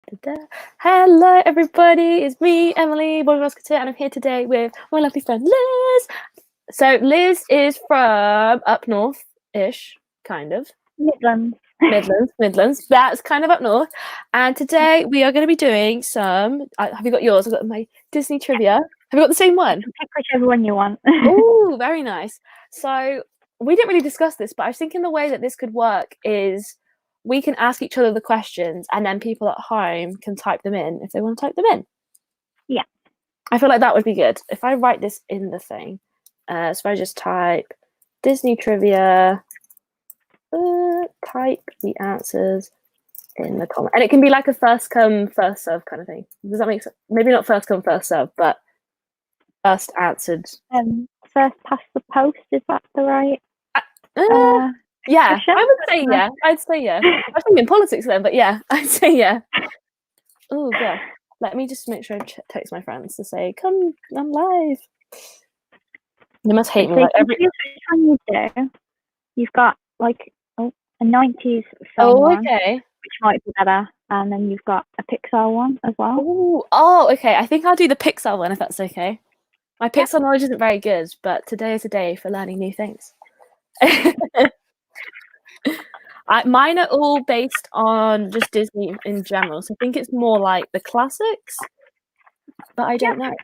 Da-da. Hello, everybody. It's me, Emily, Boy Musketeer, and I'm here today with my lovely friend Liz. So Liz is from up north-ish, kind of. Midlands. Midlands. That's kind of up north. And today we are going to be doing some. Have you got yours? I've got my Disney trivia. Have you got the same one? Pick whichever one you want. Oh, very nice. So we didn't really discuss this, but I was thinking the way that this could work is we can ask each other the questions and then people at home can type them in if they want to type them in. Yeah. I feel like that would be good. If I write this in the thing, so if I just type Disney trivia, type the answers in the comment. And it can be like a first come, first serve kind of thing. Does that make sense? Maybe not first come, first serve, but first answered. First past the post, is that the right? Yeah, expression? I would say yeah. I'd say yeah. I was thinking politics then, but yeah, I'd say yeah. Oh god, let me just make sure I text my friends to say, "Come, I'm live." They must hate me. So Like which one you do? You've got like a 90s film one, okay. which might be better, and then you've got a Pixar one as well. Oh, okay. I think I'll do the Pixar one if that's okay. My Pixar knowledge isn't very good, but today is a day for learning new things. Mine are all based on just Disney in general, so I think it's more like the classics, but I don't know.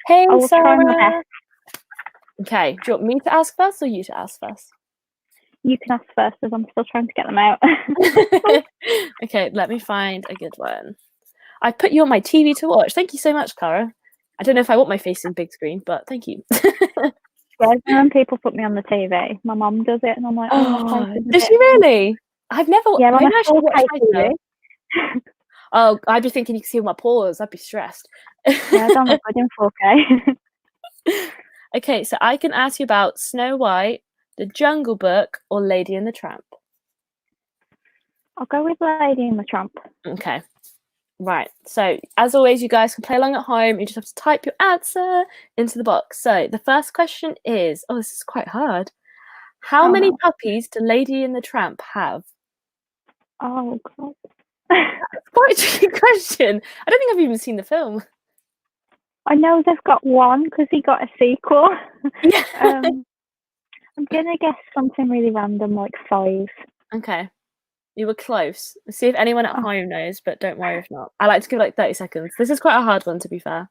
Hey, Sarah. Okay, do you want me to ask first or you to ask first? You can ask first, as I'm still trying to get them out. Okay, let me find a good one. I put you on my TV to watch. Thank you so much, Cara. I don't know if I want my face in big screen, but thank you. When people put me on the TV, my mum does it, and I'm like, oh, does she really? I've never. Yeah, maybe I should watch TV. Oh, I'd be thinking you could see all my pores. I'd be stressed. Yeah, I don't look good in 4K. Okay, so I can ask you about Snow White, The Jungle Book, or Lady and the Tramp. I'll go with Lady and the Tramp. Okay. Right. So, as always, you guys can play along at home. You just have to type your answer into the box. So, the first question is, this is quite hard. How many puppies do Lady and the Tramp have? Oh, God. That's quite a tricky question. I don't think I've even seen the film. I know they've got one because he got a sequel. Yeah. I'm going to guess something really random, like 5. Okay. You were close. Let's see if anyone at home knows, but don't worry if not. I like to give like 30 seconds. This is quite a hard one, to be fair.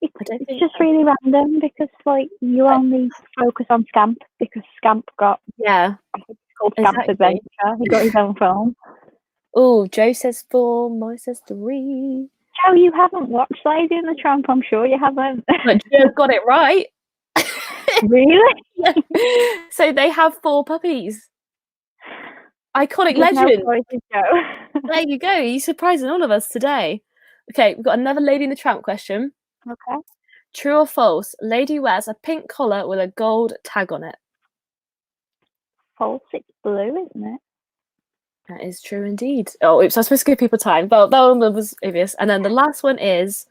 It's just really random because, like, you only focus on Scamp because Scamp got... Yeah. It's called Scamp's Adventure. He got his own film. Oh, Joe says 4, Molly says 3. Joe, you haven't watched Lady and the Tramp, I'm sure you haven't. But Joe got it right. Really? So they have 4 puppies. Iconic legend. There you go. You're surprising all of us today. Okay, we've got another Lady and the Tramp question. Okay. True or false? Lady wears a pink collar with a gold tag on it. False. It's blue, isn't it? That is true indeed. Oh, oops, I was supposed to give people time. But that one was obvious. And then the last one is,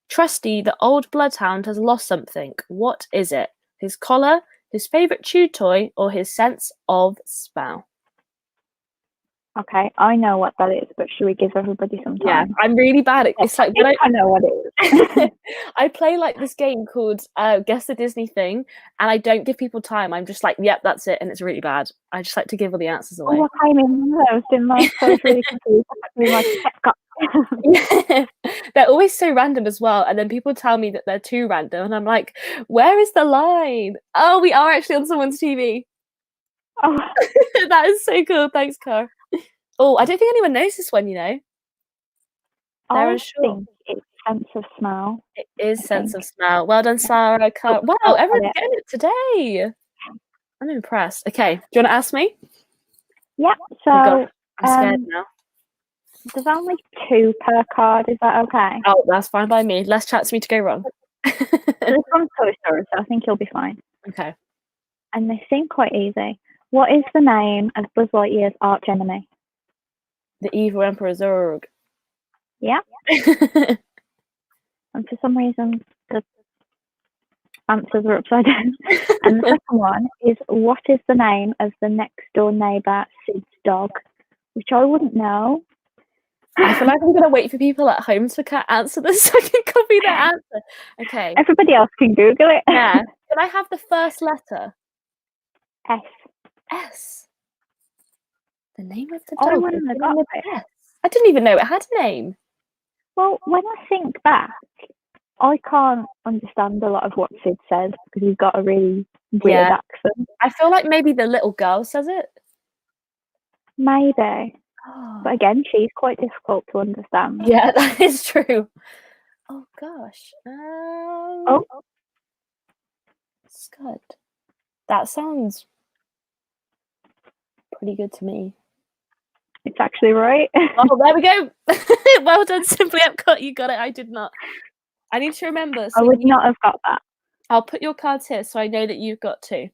Trusty, the old bloodhound, has lost something. What is it? His collar, his favourite chew toy, or his sense of smell? Okay, I know what that is, but should we give everybody some time? Yeah, I'm really bad at it's like when I know what it is. I play like this game called Guess the Disney Thing, and I don't give people time. I'm just like, yep, that's it, and it's really bad. I just like to give all the answers away. Oh, I mean, those didn't I? So I was really confused. They're always so random as well, and then people tell me that they're too random, and I'm like, where is the line? Oh, we are actually on someone's TV. Oh, that is so cool. Thanks, Car. Oh, I don't think anyone knows this one, you know. I think it's sense of smell. It is sense of smell. Well done, Sarah. Wow, everyone's getting it today. I'm impressed. Okay, do you want to ask me? Yeah, so I'm scared now. There's only 2 per card. Is that okay? Oh, that's fine by me. Less chance for me to go wrong. This one's Toy Story, so I think you'll be fine. Okay. And they seem quite easy. What is the name of Buzz Lightyear's arch enemy? The evil Emperor Zurg. Yeah. And for some reason, the answers are upside down. And the second one is, what is the name of the next door neighbour Sid's dog? Which I wouldn't know. I feel like I'm gonna wait for people at home to answer this so I can copy their answer. Okay. Everybody else can Google it. Yeah. Can I have the first letter? S. S. The name of the I dog. wouldn't have beginning got with it. S. I didn't even know it had a name. Well, when I think back, I can't understand a lot of what Sid says because he's got a really weird accent. I feel like maybe the little girl says it. Maybe. Oh. But again, she's quite difficult to understand. Yeah, that is true. Oh gosh. Scud. That sounds pretty good to me. It's actually right. Oh, there we go. Well done, Simply Epcot. You got it. I did not. I need to remember. I would not have got that. I'll put your cards here so I know that you've got 2.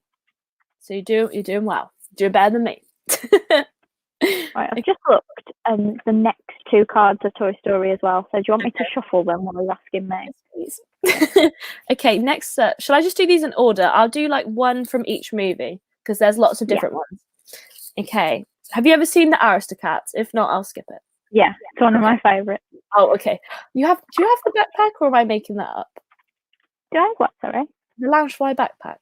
So you're doing well. You're doing better than me. Right, I've just looked, and the next 2 cards are Toy Story as well. So do you want me to shuffle them while you're asking me? Yes, please. Okay, next. Shall I just do these in order? I'll do like one from each movie because there's lots of different ones. Okay. Have you ever seen the Aristocats? If not, I'll skip it. Yeah, it's one of my favourites. Oh, okay. Do you have the backpack, or am I making that up? Do I have what, sorry? The Loungefly backpack.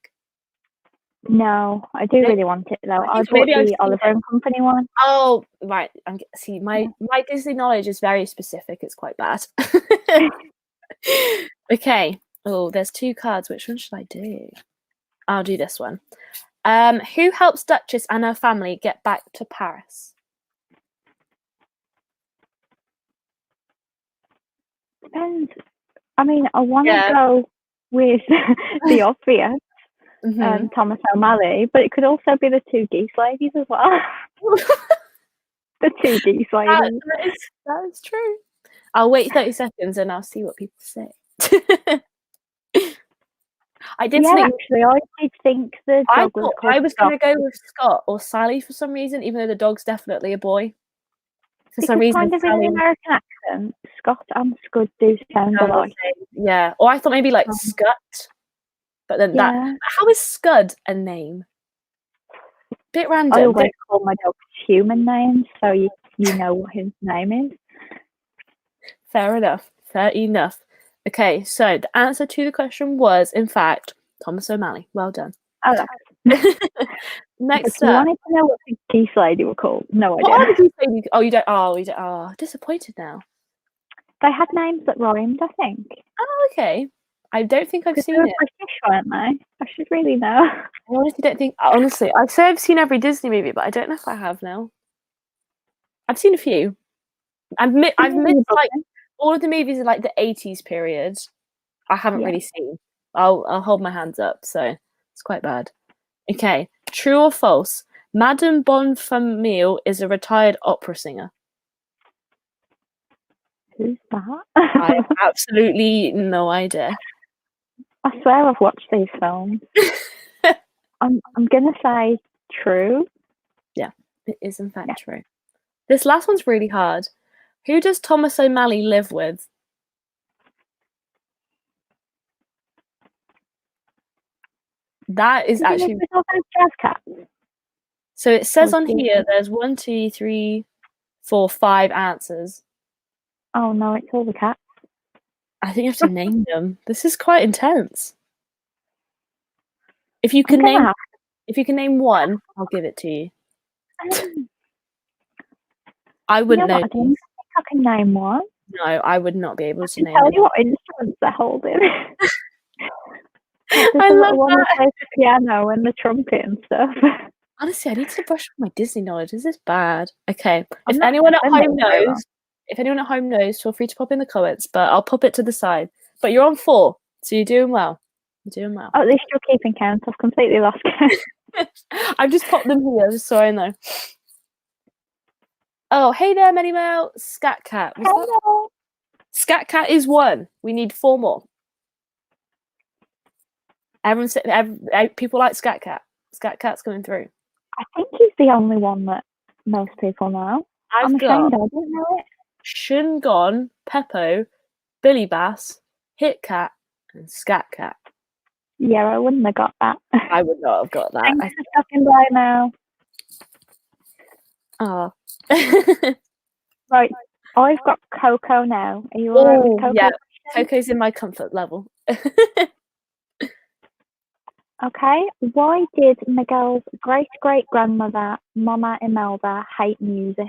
No, I do really want it though. I bought the Oliver and Company one. Oh, right. See, my Disney knowledge is very specific. It's quite bad. Okay. Oh, there's 2 cards. Which one should I do? I'll do this one. Who helps Duchess and her family get back to Paris? Depends. I mean, I want to go with the obvious, Thomas O'Malley, but it could also be the 2 geese ladies as well. The 2 geese ladies. That is true. I'll wait 30 seconds and I'll see what people say. I did think the dog was called I was going to go with Scott or Sally for some reason, even though the dog's definitely a boy. For some reason, kind of in an American accent, Scott and Scud do sound alike. Yeah, or I thought maybe like Scut, but then how is Scud a name? Bit random. I always call my dog human names, so you know what his name is. Fair enough. Fair enough. Okay, so the answer to the question was, in fact, Thomas O'Malley. Well done. Oh, next up. You wanted to know what the geese lady were called? No idea. What are the geese lady? Oh, you don't. Oh, disappointed now. They had names that rhymed, I think. Oh, okay. I don't think I've seen it. British, weren't they? I should really know. I honestly don't think. Honestly, I'd say I've seen every Disney movie, but I don't know if I have now. I've seen a few. I've missed like all of the movies in like the 80s period. I haven't really seen. I'll hold my hands up. So it's quite bad. Okay, true or false? Madame Bonfamille is a retired opera singer. Who's that? I have absolutely no idea. I swear I've watched these films. I'm gonna say true. Yeah, it is in fact true. This last one's really hard. Who does Thomas O'Malley live with? That is actually. Jazz cats. So it says on here there's 1, 2, 3, 4, 5 answers. Oh no, it's all the cats. I think you have to name them. This is quite intense. If you can name one, I'll give it to you. I wouldn't know. I don't think I can name one. No, I would not be able to name. Tell you what instruments they're holding. I love that. The piano and the trumpet and stuff. Honestly, I need to brush up my Disney knowledge. This is bad. Okay, if anyone at home knows, feel free to pop in the comments. But I'll pop it to the side. But you're on 4, so you're doing well. You're doing well. Oh, at least you're keeping count. I've completely lost count. I've just popped them here, just so I know. Oh, hey there, Minnie Mouse. Scat Cat. Hello. Scat Cat is 1. We need 4 more. People like Scat Cat. Scat Cat's coming through. I think he's the only one that most people know. I'm ashamed I didn't know it. Shingon, Peppo, Billy Bass, Hit Cat, and Scat Cat. Yeah, I wouldn't have got that. I would not have got that. Thanks for stopping by now. Oh. Right, I've got Coco now. Are you alright with Coco? Yeah, Coco's in my comfort level. Okay. Why did Miguel's great-great-grandmother, Mama Imelda, hate music?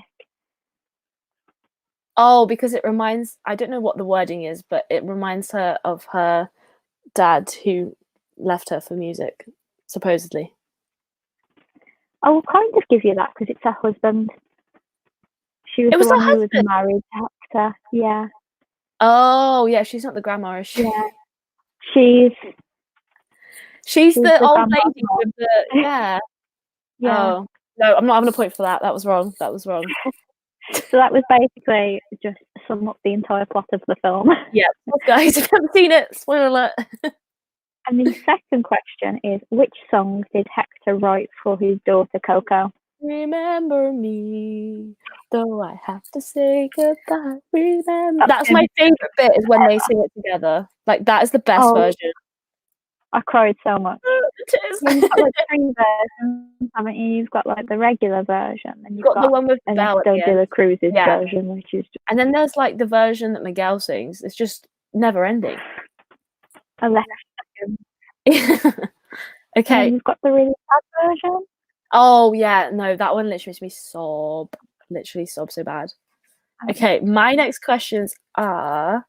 Oh, because it reminds, I don't know what the wording is, but it reminds her of her dad who left her for music, supposedly. I will kind of give you that because it's her husband. She was It the was her one who was husband. married to Hector. Yeah. Oh, yeah, she's not the grandma, is she? Yeah. She's She's the the old grandma. lady with the, yeah. Yeah. Oh, no, I'm not having a point for that. That was wrong. So that was basically just sum up the entire plot of the film. Yeah, guys, if you haven't seen it, spoiler alert. And the second question is, which song did Hector write for his daughter Coco? Remember me, though I have to say goodbye. Remember. That's my favourite bit, is when they sing it together. Like, that is the best version. I cried so much. It is. You've got like 3 versions, haven't you? You've got like the regular version, and you've got the one with the bell at the Ernesto de la end. Cruz's version, which is just And then there's like the version that Miguel sings. It's just never ending. 11 seconds. And then Okay. you've got the really sad version. Oh yeah, no, that one literally makes me sob. Literally sob so bad. Okay, my next questions are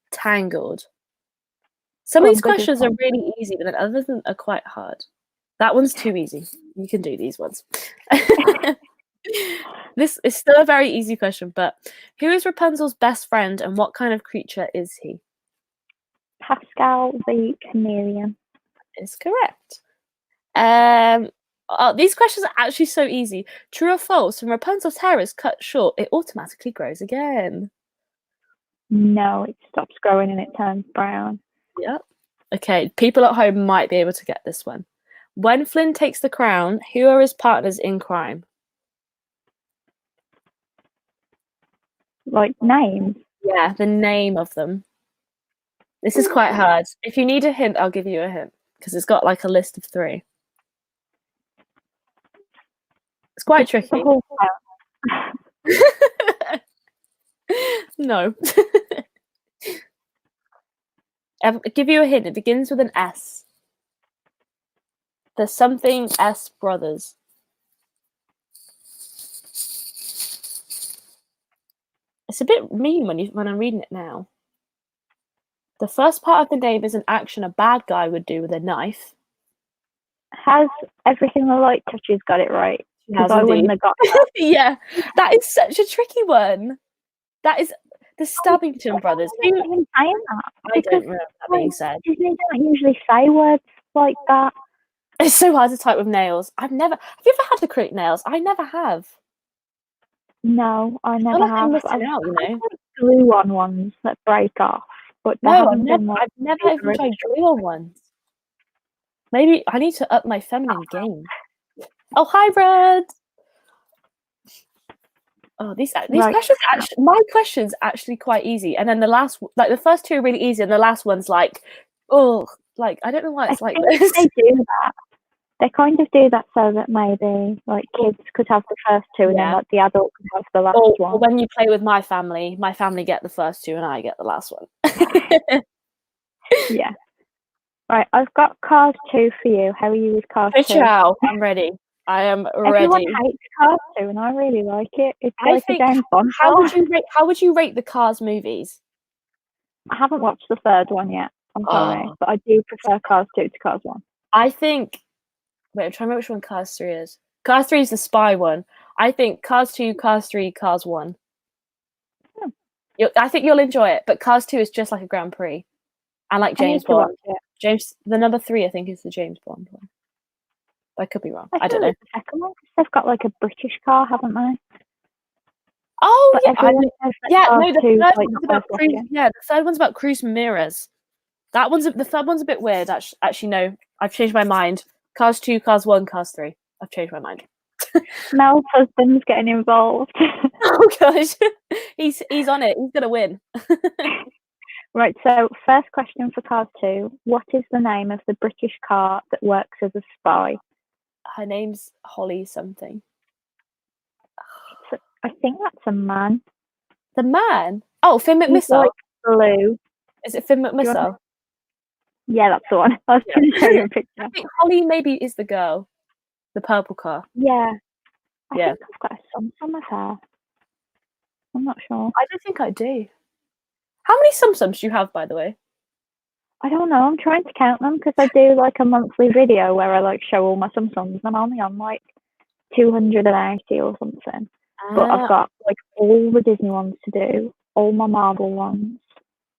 Tangled. Some of these questions are really easy, but then others are quite hard. That one's too easy. You can do these ones. This is still a very easy question, but who is Rapunzel's best friend and what kind of creature is he? Pascal the chameleon. Is correct. These questions are actually so easy. True or false? When Rapunzel's hair is cut short, it automatically grows again. No, it stops growing and it turns brown. Yep. Okay, people at home might be able to get this one. When Flynn takes the crown, who are his partners in crime? Like names? Yeah, the name of them. This is quite hard. If you need a hint, I'll give you a hint because it's got like a list of 3. It's quite tricky. No. I'll give you a hint. It begins with an S. There's something S brothers. It's a bit mean when I'm reading it now. The first part of the name is an action a bad guy would do with a knife. Has Everything the Light Touches got it right? Because I wouldn't have got that. Yeah, that is such a tricky one. That is the Stabbington brothers. Who even saying that? I don't remember that being said. Disney don't usually say words like that. It's so hard to type with nails. Have you ever had to create nails? I never have. No, I never like have. I'm missing out, you know. Glue on ones that break off, but no, I've never even tried glue on ones. Maybe I need to up my feminine game. Oh, hi, Red. Oh, these questions actually, my questions actually quite easy, and then the last, like the first 2 are really easy, and the last one's like, oh, like I don't know why it's like this. They do that. They kind of do that so that maybe like kids could have the first 2, and then like the adult could have the last one. Or when you play with my family get the first 2, and I get the last one. Yeah. Right, I've got Cars 2 for you. How are you with Cars 2? Ciao, I'm ready. I am ready. Everyone hates Cars 2, and I really like it. It's like a James Bond. How would you rate the Cars movies? I haven't watched the 3rd one yet. I'm sorry, but I do prefer Cars 2 to Cars 1. I think. Wait, I'm trying to remember which one Cars 3 is. Cars 3 is the spy one. I think Cars 2, Cars 3, Cars 1. I think you'll enjoy it, but Cars 2 is just like a Grand Prix. And like James Bond. The number 3, I think, is the James Bond one. I could be wrong. I don't know. The second one, they've got like a British car, haven't they? Oh, yeah. The third one's about Cruz Ramirez. The third one's a bit weird. Actually, no. I've changed my mind. Cars 2, Cars 1, Cars 3. I've changed my mind. Mel's husband's getting involved. Oh gosh, he's on it. He's gonna win. Right. So, first question for Cars 2: what is the name of the British car that works as a spy? Her name's Holly something. I think that's a man. The man. Oh, Finn He's McMissile. like blue. Is it Finn Do you want McMissile? Yeah, that's the one. I was Yeah. going to show you a picture. I think Holly maybe is the girl. The purple car. Yeah. I Yeah. think I've got a Sum of her. I'm not sure. I don't think I do. How many Sums do you have, by the way? I don't know. I'm trying to count them because I do like a monthly video where I like show all my Sums, and I'm only on like 280 or something. But I've got like all the Disney ones to do, all my Marvel ones,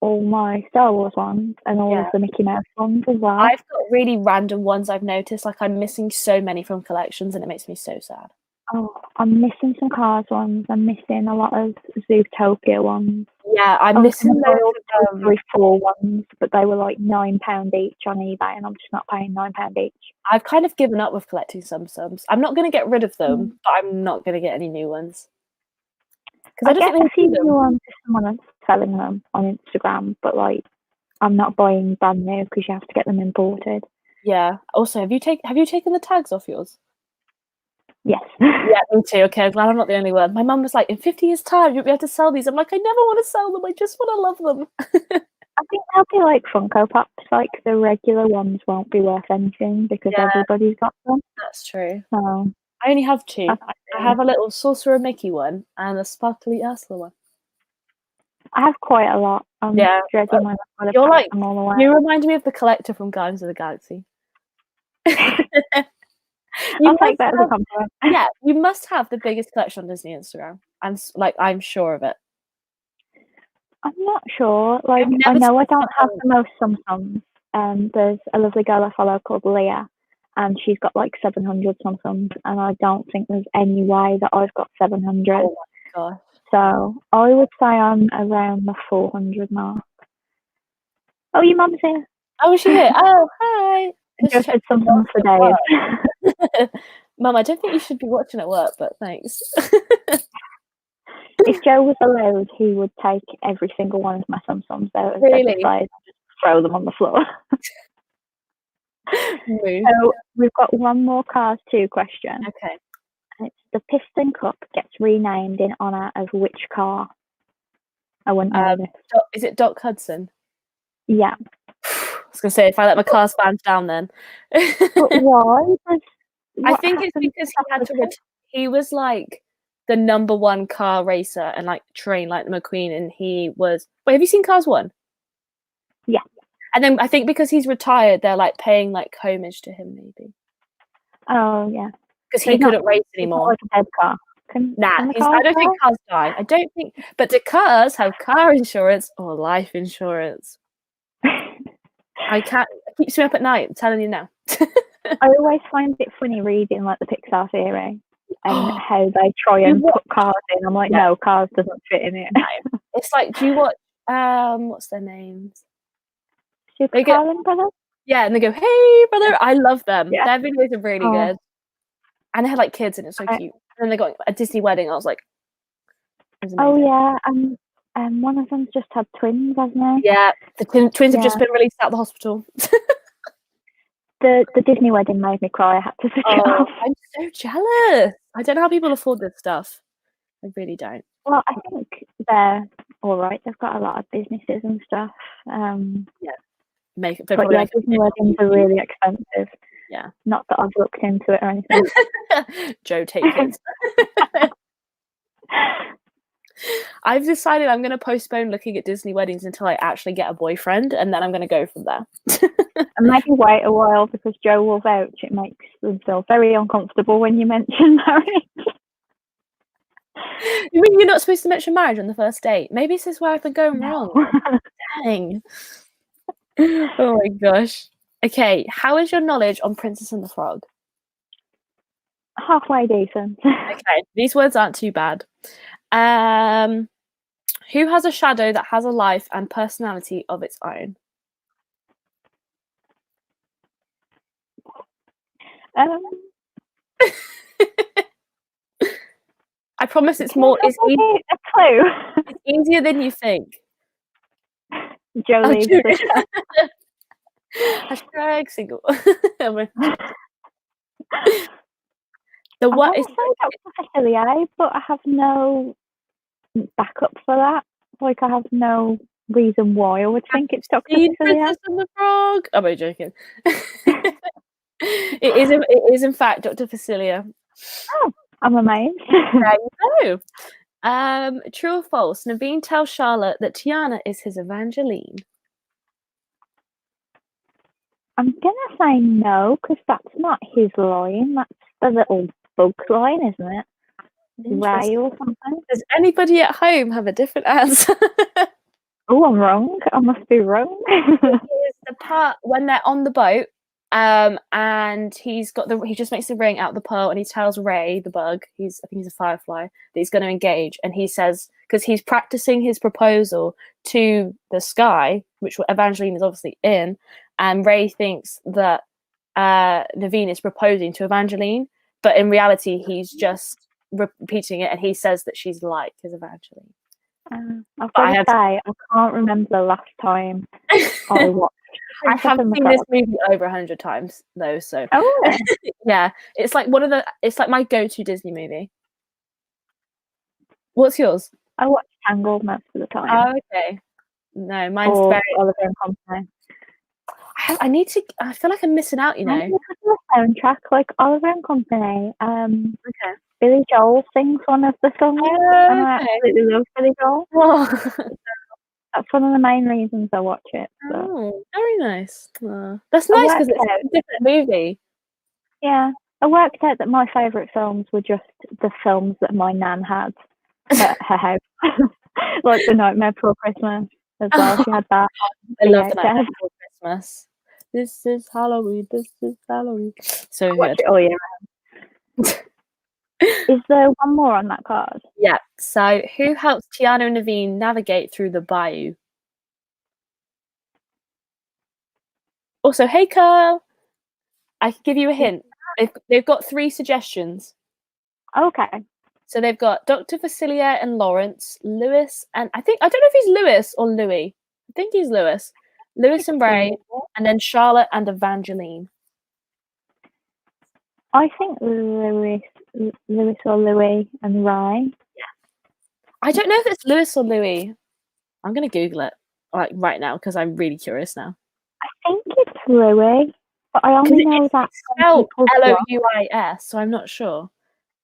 all my Star Wars ones, and all of the Mickey Mouse ones as well. I've got really random ones I've noticed. Like I'm missing so many from collections, and it makes me so sad. Oh, I'm missing some Cars ones. I'm missing a lot of Zootopia ones. Yeah, I'm missing those those. 4 ones, but they were like £9 each on eBay, and I'm just not paying £9 each. I've kind of given up with collecting Sums. I'm not going to get rid of them, but I'm not going to get any new ones. Because I don't think I see new ones if someone is selling them on Instagram, but like I'm not buying brand new because you have to get them imported. Yeah. Also, have you taken the tags off yours? Yes. Yeah, me too. Okay, I'm glad I'm not the only one. My mum was like, in 50 years' time, you'll be able to sell these. I'm like, I never want to sell them. I just want to love them. I think they'll be like Funko Pops. Like the regular ones won't be worth anything because everybody's got them. That's true. So I only have 2. I have a little Sorcerer Mickey one and a Sparkly Ursula one. I have quite a lot. I'm dreading when I'm going to pack them all away. You remind me of the collector from Guardians of the Galaxy. I'll take that as a compliment. Yeah, you must have the biggest collection on Disney Instagram. I'm sure of it. I'm not sure. Like I know I don't have the most Sums. There's a lovely girl I follow called Leah, and she's got like 700 Sums, and I don't think there's any way that I've got 700. Oh my gosh. So I would say I'm around the 400 mark. Oh, your mum's here. Oh, is she here? Oh, hi. Just did something for days. Mum, I don't think you should be watching at work, but thanks. If Joe was allowed, he would take every single one of my Sums out and just throw them on the floor. So we've got one more Cars 2 question. Okay. And it's the Piston Cup gets renamed in honour of which car? I wouldn't know this. Is it Doc Hudson? Yeah. I was going to say, if I let my cars band down then. But why? I think it's because he had to he was like the #1 car racer and like trained like the McQueen, and he was. Wait, have you seen Cars 1? Yeah. And then I think because he's retired, they're like paying like homage to him, maybe. Oh yeah. Because he couldn't race anymore. Like a dead car. I don't think cars die. I don't think. But do cars have car insurance or life insurance? I can't. It keeps me up at night. I'm telling you now. I always find it funny reading like the Pixar theory and how they try and put cars in. I'm like, no, cars doesn't fit in it. No. It's like, do you watch what's their names? Super Carlin Brothers? Yeah, and they go, hey brother. I love them. Yeah. Their videos are really good. And they had like kids and it's so cute. And then they got a Disney wedding. I was like, oh yeah, and one of them's just had twins, hasn't he? Yeah, the twins have just been released out of the hospital. The Disney wedding made me cry. I had to switch it off. I'm so jealous. I don't know how people afford this stuff. I really don't. Well, I think they're all right. They've got a lot of businesses and stuff. Yeah. But yeah, Disney weddings are really expensive. Yeah. Not that I've looked into it or anything. Joe, take it. I've decided I'm going to postpone looking at Disney weddings until I actually get a boyfriend, and then I'm going to go from there. And maybe wait a while because Joe will vouch. It makes them feel very uncomfortable when you mention marriage. You mean you're not supposed to mention marriage on the first date? Maybe this is where I've been going wrong. Dang. Oh my gosh. Okay, how is your knowledge on Princess and the Frog? Halfway decent. Okay, these words aren't too bad. Who has a shadow that has a life and personality of its own? I promise it's more. It's a clue. It's easier than you think. Joe leaves the show. Hashtag single. The what is Professor Lee, but I have no backup for that. Like, I have no reason why I would think it's Dr. Seen Facilier. Princess and the Frog. I'm only joking. It is in fact Dr. Facilier. Oh, I'm amazed. There you go. True or false? Naveen tells Charlotte that Tiana is his Evangeline. I'm gonna say no, because that's not his line. That's the little bug's line, isn't it? Ray or something. Does anybody at home have a different answer? Oh, I'm wrong. I must be wrong. It's the part when they're on the boat, and he just makes the ring out of the pearl, and he tells Ray, the bug, I think he's a firefly, that he's going to engage, and he says, because he's practicing his proposal to the sky, which Evangeline is obviously in, and Ray thinks that Naveen is proposing to Evangeline, but in reality he's just repeating it, and he says that she's like his Evangeline. I've got to say, I can't remember the last time I watched. I have seen this movie over 100 times though, so yeah, it's like it's like my go-to Disney movie. What's yours? I watch Tangled most of the time. Oh, okay. No, mine's very Oliver and Company. I feel like I'm missing out, you know. The soundtrack, like Oliver and Company. Okay. Billy Joel sings one of the songs, and I absolutely love Billy Joel. Oh. That's one of the main reasons I watch it. So. Oh, very nice. That's nice because it's a different movie. Yeah, I worked out that my favourite films were just the films that my nan had at her house, like The Nightmare Before Christmas as well. She had that. I love The Nightmare Before Christmas. This is Halloween. This is Halloween. So watch it all year round. Is there one more on that card? Yeah. So, who helps Tiana and Naveen navigate through the bayou? Also, hey, Carl. I can give you a hint. They've got 3 suggestions. Okay. So they've got Dr. Facilier and Lawrence, Lewis, and I don't know if he's Lewis or Louis. I think he's Lewis. Lewis and Ray, and then Charlotte and Evangeline. I think Lewis or Louis and Ray. Yeah. I don't know if it's Lewis or Louis. I'm going to Google it right now because I'm really curious now. I think it's Louis, but I only know that it's spelled Louis, so I'm not sure.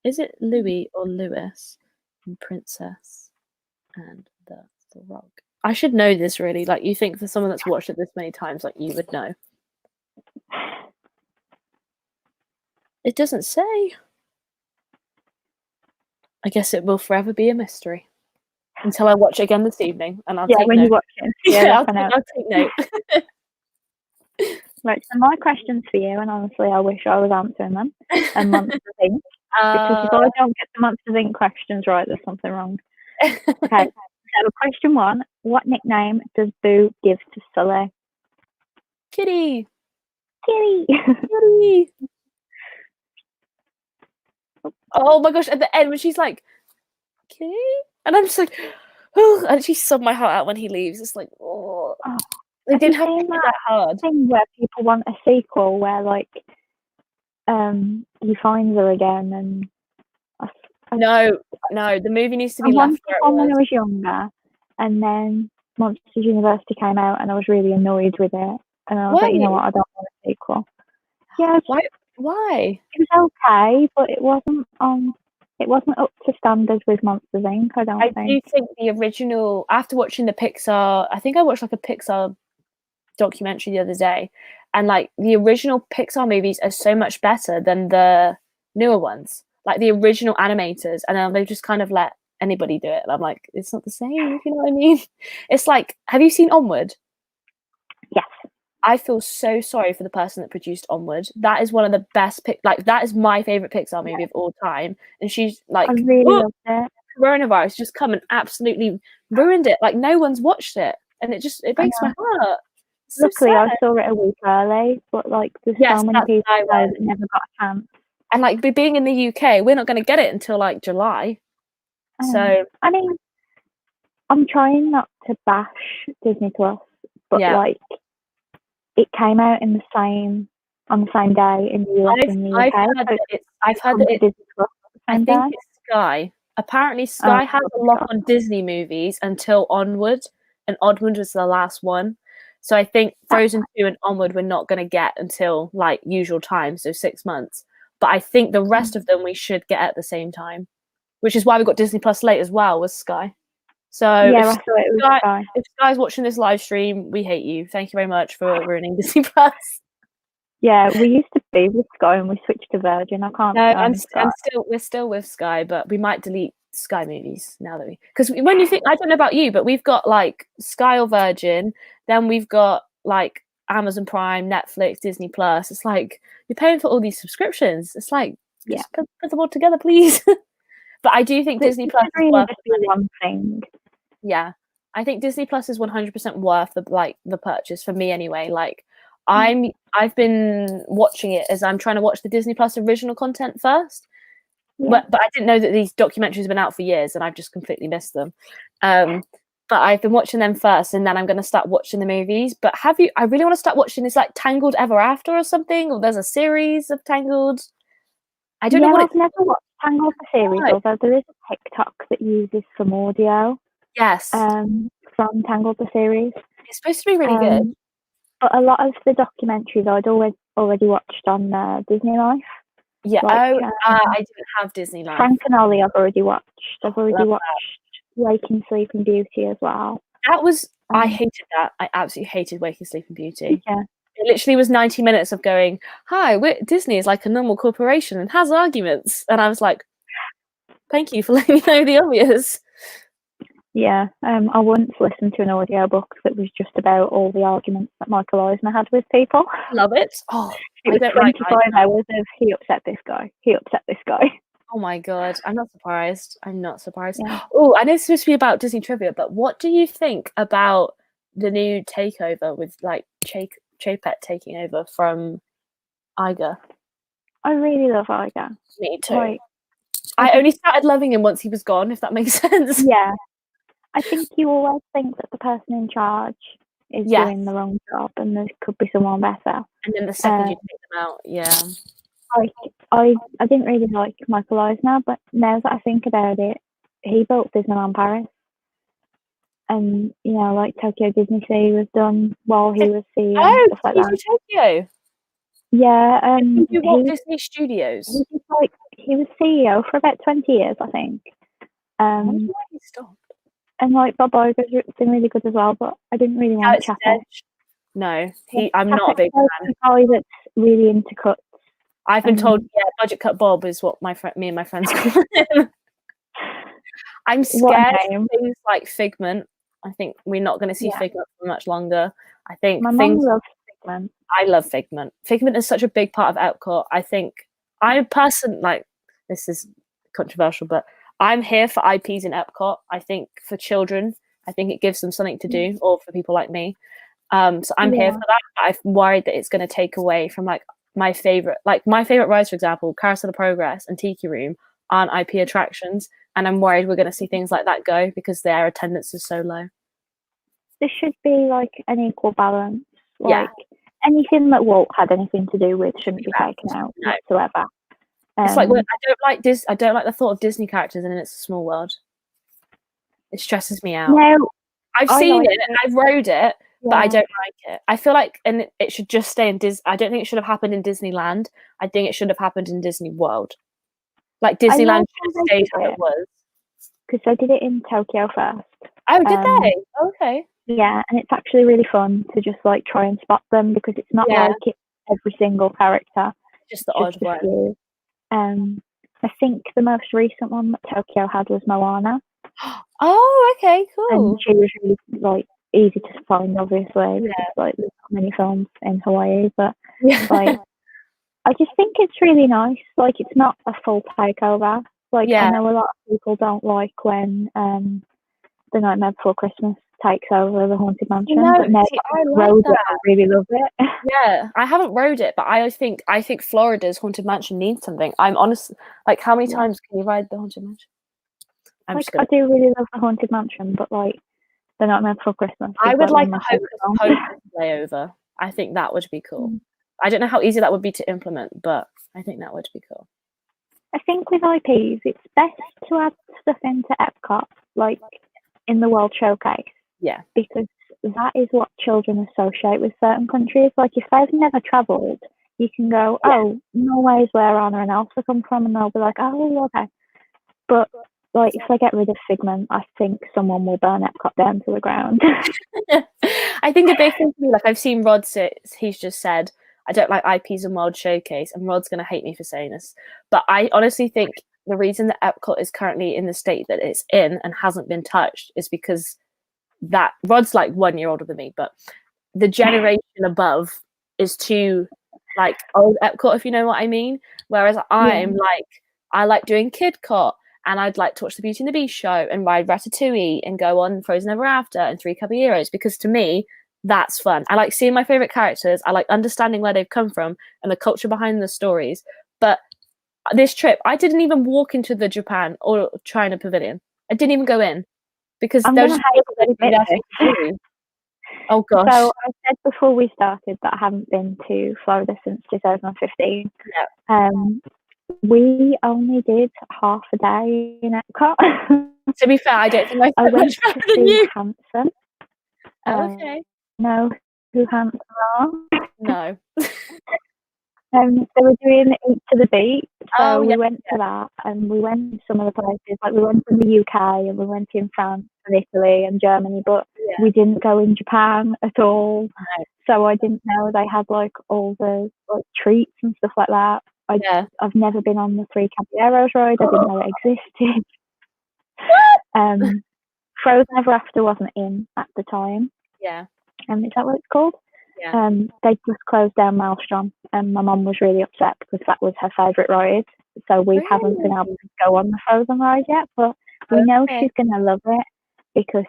Is it Louis or Lewis and Princess and the Frog? I should know this really. Like, you think for someone that's watched it this many times, like, you would know. It doesn't say. I guess it will forever be a mystery until I watch it again this evening, and I'll take when note. You watch it. Yeah, I'll take note. Right, so my questions for you, and honestly, I wish I was answering them. And Monsters Inc. Because if I don't get the Monsters Inc. questions right, there's something wrong. Okay, so question 1: what nickname does Boo give to Sully? Kitty. Kitty. Kitty. Oh my gosh! At the end, when she's like, "Kitty," and I'm just like, "Oh!" And she sobbed my heart out when he leaves. It's like, oh. They didn't have to be that hard. Thing where people want a sequel, where like, he finds her again, and no, the movie needs to be left where it was. When I was younger, and then Monsters University came out, and I was really annoyed with it, and I was like, you know what, I don't want a sequel. Yeah. Why? It was okay, but it wasn't up to standard with Monsters Inc. I do think the original, after watching the Pixar, I think I watched like a Pixar documentary the other day, and like the original Pixar movies are so much better than the newer ones, like the original animators, and then they've just kind of let anybody do it, and I'm like, it's not the same, if you know what I mean. It's like, have you seen Onward? Yes. I feel so sorry for the person that produced Onward. That is one of the best that is my favorite Pixar movie of all time, and she's like, I really loved it. Coronavirus just come and absolutely ruined it. Like, no one's watched it, and it breaks my heart. Luckily, I saw it a week early, but like there's so many people that never got a chance. And like, being in the UK, we're not going to get it until like July. So I mean, I'm trying not to bash Disney Plus, but like, it came out on the same day in the US and the UK. I've heard that it's Sky. Apparently, Sky has a lock on Disney movies until Onward, and Onward was the last one. So I think Frozen 2 and Onward we're not going to get until like usual time, so 6 months. But I think the rest of them we should get at the same time, which is why we got Disney Plus late as well with Sky. So yeah, I thought it was Sky. If Sky's watching this live stream, we hate you. Thank you very much for ruining Disney Plus. Yeah, we used to be with Sky and we switched to Virgin. I can't. No, we're still with Sky, but we might delete Sky movies now that because when you think, I don't know about you, but we've got like Sky or Virgin, then we've got like Amazon Prime, Netflix, Disney Plus. It's like you're paying for all these subscriptions. It's like just put them all together, please. But I do think Disney Plus is worth one thing. Yeah, I think Disney Plus is 100% worth the purchase for me anyway. Like I've been watching it as I'm trying to watch the Disney Plus original content first. Yeah. But I didn't know that these documentaries have been out for years, and I've just completely missed them. But I've been watching them first, and then I'm going to start watching the movies. But I really want to start watching this like Tangled Ever After or something, or there's a series of Tangled. I don't know what I've never watched Tangled the series, although there is a TikTok that uses some audio. Yes. From Tangled the series. It's supposed to be really good. But a lot of the documentaries I'd already watched on Disney Life. Yeah. I didn't have Disney Life. Frank and Ollie I've already watched. I've already watched Waking Sleeping Beauty as well. That was I hated that. I absolutely hated Waking Sleeping Beauty. Yeah. It literally was 90 minutes of going, hi, Disney is like a normal corporation and has arguments. And I was like, thank you for letting me know the obvious. Yeah, I once listened to an audiobook that was just about all the arguments that Michael Eisner had with people. Love it. Oh, it was 25 hours of he upset this guy, he upset this guy. Oh my God, I'm not surprised. Yeah. Oh, I know it's supposed to be about Disney trivia, but what do you think about the new takeover with like Chapek taking over from Iger? I really love Iger. Me too. I only started loving him once he was gone, if that makes sense. Yeah. I think you always think that the person in charge is doing the wrong job and there could be someone better. And then the second you take them out, yeah. Like I didn't really like Michael Eisner, but now that I think about it, he built Disneyland Paris. And, you know, like Tokyo Disney Sea was done while he was CEO. Oh, stuff like that. Tokyo? Yeah. You Walt Disney Studios? He was CEO for about 20 years, I think. I wonder why he stopped. And like Bob Iger's been really good as well, but I didn't really want Chapek. No, I'm not a big fan. A guy that's really into cuts. I've been told, budget cut Bob is what me and my friends call him. I'm scared of things like Figment. I think we're not going to see Figment for much longer. I think my mum loves Figment. I love Figment. Figment is such a big part of Epcot. I think I'm a person this is controversial, but I'm here for IPs in Epcot. I think for children, I think it gives them something to do, or for people like me. So I'm here for that. I'm worried that it's going to take away from my favorite rides, for example, Carousel of Progress and Tiki Room aren't IP attractions, and I'm worried we're going to see things like that go because their attendance is so low. There should be like an equal balance. Anything that Walt had anything to do with shouldn't be taken out whatsoever. It's like I don't like the thought of Disney characters in It's a Small World. It stresses me out. No, I've seen it and I've rode it, but I don't like it. I feel like it should just stay in Disney. I don't think it should have happened in Disneyland. I think it should have happened in Disney World. Like Disneyland should have stayed how it was. Because they did it in Tokyo first. Oh, did they? Okay. Yeah, and it's actually really fun to just like try and spot them because it's not like it's every single character. Just the odd one. I think the most recent one that Tokyo had was Moana. Oh, okay, cool. And she was really easy to find, obviously. Yeah. Because, there's not many films in Hawaii, but I just think it's really nice. It's not a full takeover. I know a lot of people don't like when The Nightmare Before Christmas takes over the Haunted Mansion. But now I really love it. Yeah, I haven't rode it, but I think Florida's Haunted Mansion needs something. I'm honest. How many times can you ride the Haunted Mansion? I do really love the Haunted Mansion, but The Nightmare Before Christmas. I would like a Hocus layover. I think that would be cool. I don't know how easy that would be to implement, but I think that would be cool. I think with IPs, it's best to add stuff into Epcot, like in the World Showcase. Yeah. Because that is what children associate with certain countries. Like if they've never travelled, you can go, oh, Norway is where Anna and Elsa come from, and they'll be like, oh, okay. But like if they get rid of Figment, I think someone will burn Epcot down to the ground. I think a big thing for me, like I've seen Rod say, he's just said, I don't like IPs and World Showcase, and Rod's going to hate me for saying this, but I honestly think the reason that Epcot is currently in the state that it's in and hasn't been touched is because that Rod's like 1 year older than me, but the generation above is too like old Epcot, if you know what I mean. Whereas I'm like, I like doing Kid Cot, and I'd like to watch the Beauty and the Beast show and ride Ratatouille and go on Frozen Ever After and Three Caballeros, because to me that's fun. I like seeing my favorite characters. I like understanding where they've come from and the culture behind the stories. But this trip, I didn't even walk into the Japan or China pavilion. I didn't even go in because there's oh gosh. So I said before we started that I haven't been to Florida since 2015. Yeah. We only did half a day in Epcot. To be fair, I don't think I went to see Hanson. Okay. Know who Hanson are? No. They were doing Eat to the Beat, so we went to that, and we went to some of the places, like we went to the UK, and we went in France and Italy and Germany, but we didn't go in Japan at all. No. So I didn't know they had like all the like treats and stuff like that. I've never been on the Three Caballeros ride. I didn't know it existed. Frozen Ever After wasn't in at the time. Yeah. Is that what it's called? Yeah. They just closed down Maelstrom, and my mum was really upset because that was her favourite ride. So we haven't been able to go on the Frozen ride yet, but we know she's going to love it because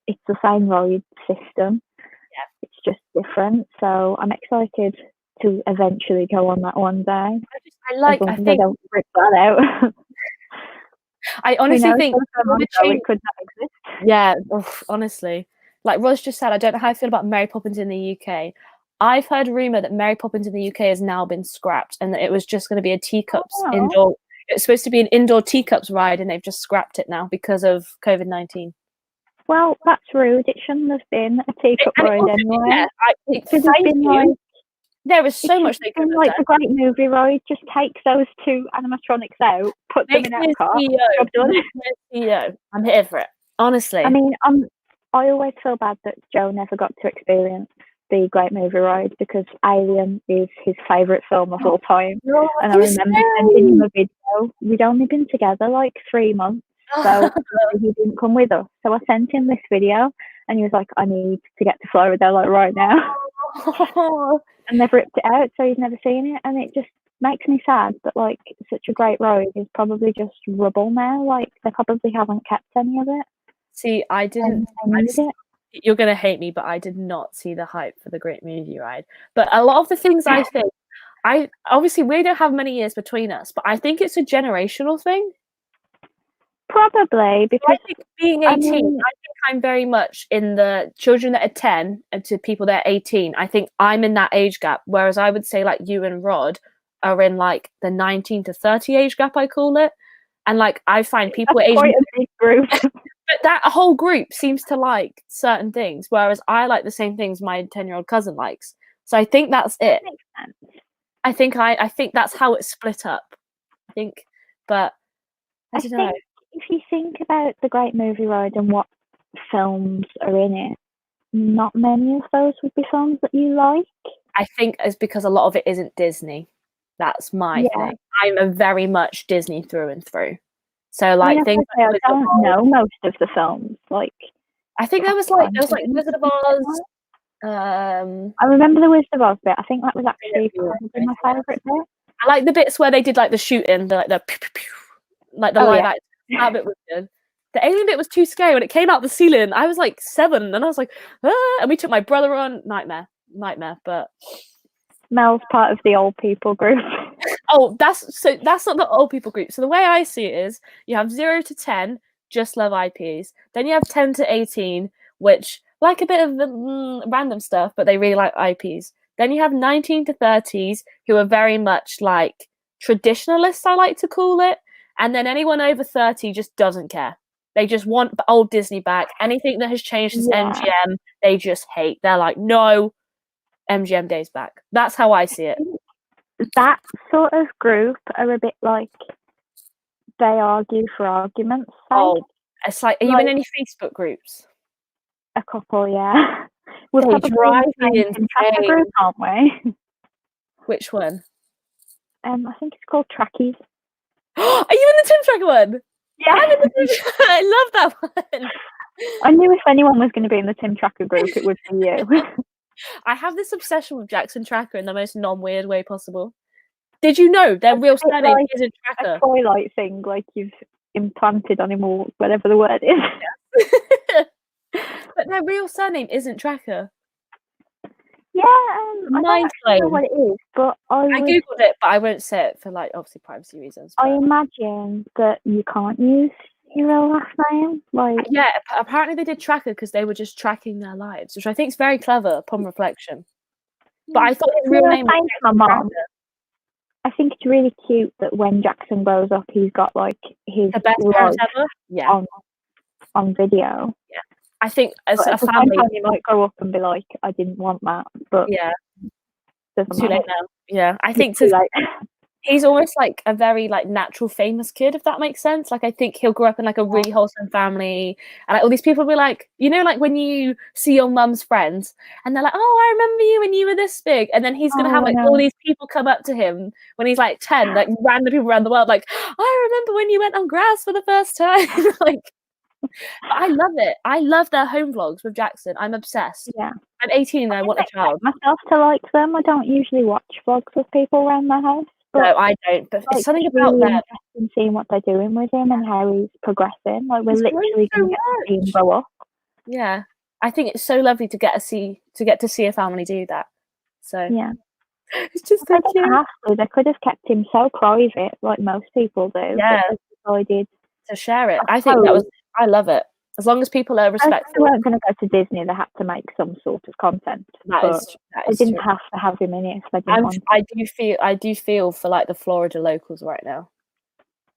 it's the same ride system. Yeah. It's just different. So I'm excited to eventually go on that one day. I don't rip that out. I honestly think it could not exist. Yeah, honestly. Like Roz just said, I don't know how I feel about Mary Poppins in the UK. I've heard a rumour that Mary Poppins in the UK has now been scrapped and that it was just going to be a teacups indoor. It's supposed to be an indoor teacups ride, and they've just scrapped it now because of COVID-19. Well, that's rude. It shouldn't have been a teacup ride anyway. There was so much they could have done. The Great Movie Ride, just take those two animatronics out, put them in Epcot. I'm here for it. Honestly. I mean, I always feel bad that Joe never got to experience the Great Movie Ride because Alien is his favourite film of all time. And I remember sending him a video. We'd only been together like 3 months, so he didn't come with us. So I sent him this video, and he was like, I need to get to Florida like right now. And they've ripped it out, so he's never seen it, and it just makes me sad that like such a great ride is probably just rubble now. Like they probably haven't kept any of it. See, I didn't. You're gonna hate me, but I did not see the hype for the Great Movie Ride. But a lot of the things I think, obviously we don't have many years between us, but I think it's a generational thing. Probably because I think being 18, I think I'm very much in the children that are 10 and to people that are 18. I think I'm in that age gap, whereas I would say like you and Rod are in like the 19 to 30 age gap, I call it. And like I find people quite a big group. But that whole group seems to like certain things, whereas I like the same things my 10-year-old cousin likes. So I think that's it. That makes sense. I think that's how it's split up. But I don't know. If you think about the Great Movie Ride and what films are in it, not many of those would be films that you like. I think it's because a lot of it isn't Disney. That's my thing. I'm a very much Disney through and through. So like things I don't know most of the films. Like I think there was like Wizard of Oz. I remember the Wizard of Oz bit. I think that was actually probably my favourite bit. I like the bits where they did like the shooting, the pew, pew, pew, like the live action. That bit was good. The alien bit was too scary when it came out the ceiling. I was like 7, and I was like, ah! And we took my brother on. Nightmare. But Mel's part of the old people group. Oh, that's not the old people group. So the way I see it is, you have 0 to 10, just love IPs. Then you have 10 to 18, which like a bit of the random stuff, but they really like IPs. Then you have 19 to 30s, who are very much like traditionalists, I like to call it, and then anyone over 30 just doesn't care. They just want old Disney back. Anything that has changed since MGM, they just hate. They're like, no, MGM days back. That's how I see it. That sort of group are a bit like, they argue for argument's sake. Oh, it's like, are you in any Facebook groups? A couple, yeah. We're They probably drive in me the Tim Tracker group, aren't we? Which one? I think it's called Trackies. Are you in the Tim Tracker one? Yeah. I'm in the Tim Tracker. I love that one. I knew if anyone was going to be in the Tim Tracker group, it would be you. I have this obsession with Jackson Tracker in the most non-weird way possible. Did you know their real surname isn't Tracker? A Twilight thing, like you've implanted on him, or whatever the word is. Yeah. But their real surname isn't Tracker. Yeah, I don't know what it is, but I googled it, but I won't say it for like obviously privacy reasons. I imagine that you can't use your real last name. Like, yeah, apparently they did Tracker because they were just tracking their lives, which I think is very clever upon reflection. But I thought his real name was my mom. I think it's really cute that when Jackson grows up, he's got like his the best parents ever. Yeah, on video. Yeah, I think as a family, you might grow up and be like, I didn't want that, but yeah, too late now. Yeah, I think too late. He's almost like a very like natural famous kid, if that makes sense. Like I think he'll grow up in like a really wholesome family, and like all these people will be like, you know, like when you see your mum's friends and they're like, oh, I remember you when you were this big, and then he's gonna have like all these people come up to him when he's like 10, like random people around the world, like, I remember when you went on grass for the first time. Like, I love it. I love their home vlogs with Jackson. I'm obsessed. Yeah, I'm 18 and I want a child. Myself to like them. I don't usually watch vlogs of people around my house. No, I don't. But it's something about really them. Interesting seeing what they're doing with him and how he's progressing. Like we're literally going to get to see him grow up. Yeah, I think it's so lovely to get to see a family do that. So yeah, it's just so cute. They could have kept him so private, like most people do. Yeah, but they decided to share it. I think I love it. As long as people are respectful. They weren't going to go to Disney. They had to make some sort of content. They didn't have to have him in it if they didn't want to. I do feel for like the Florida locals right now.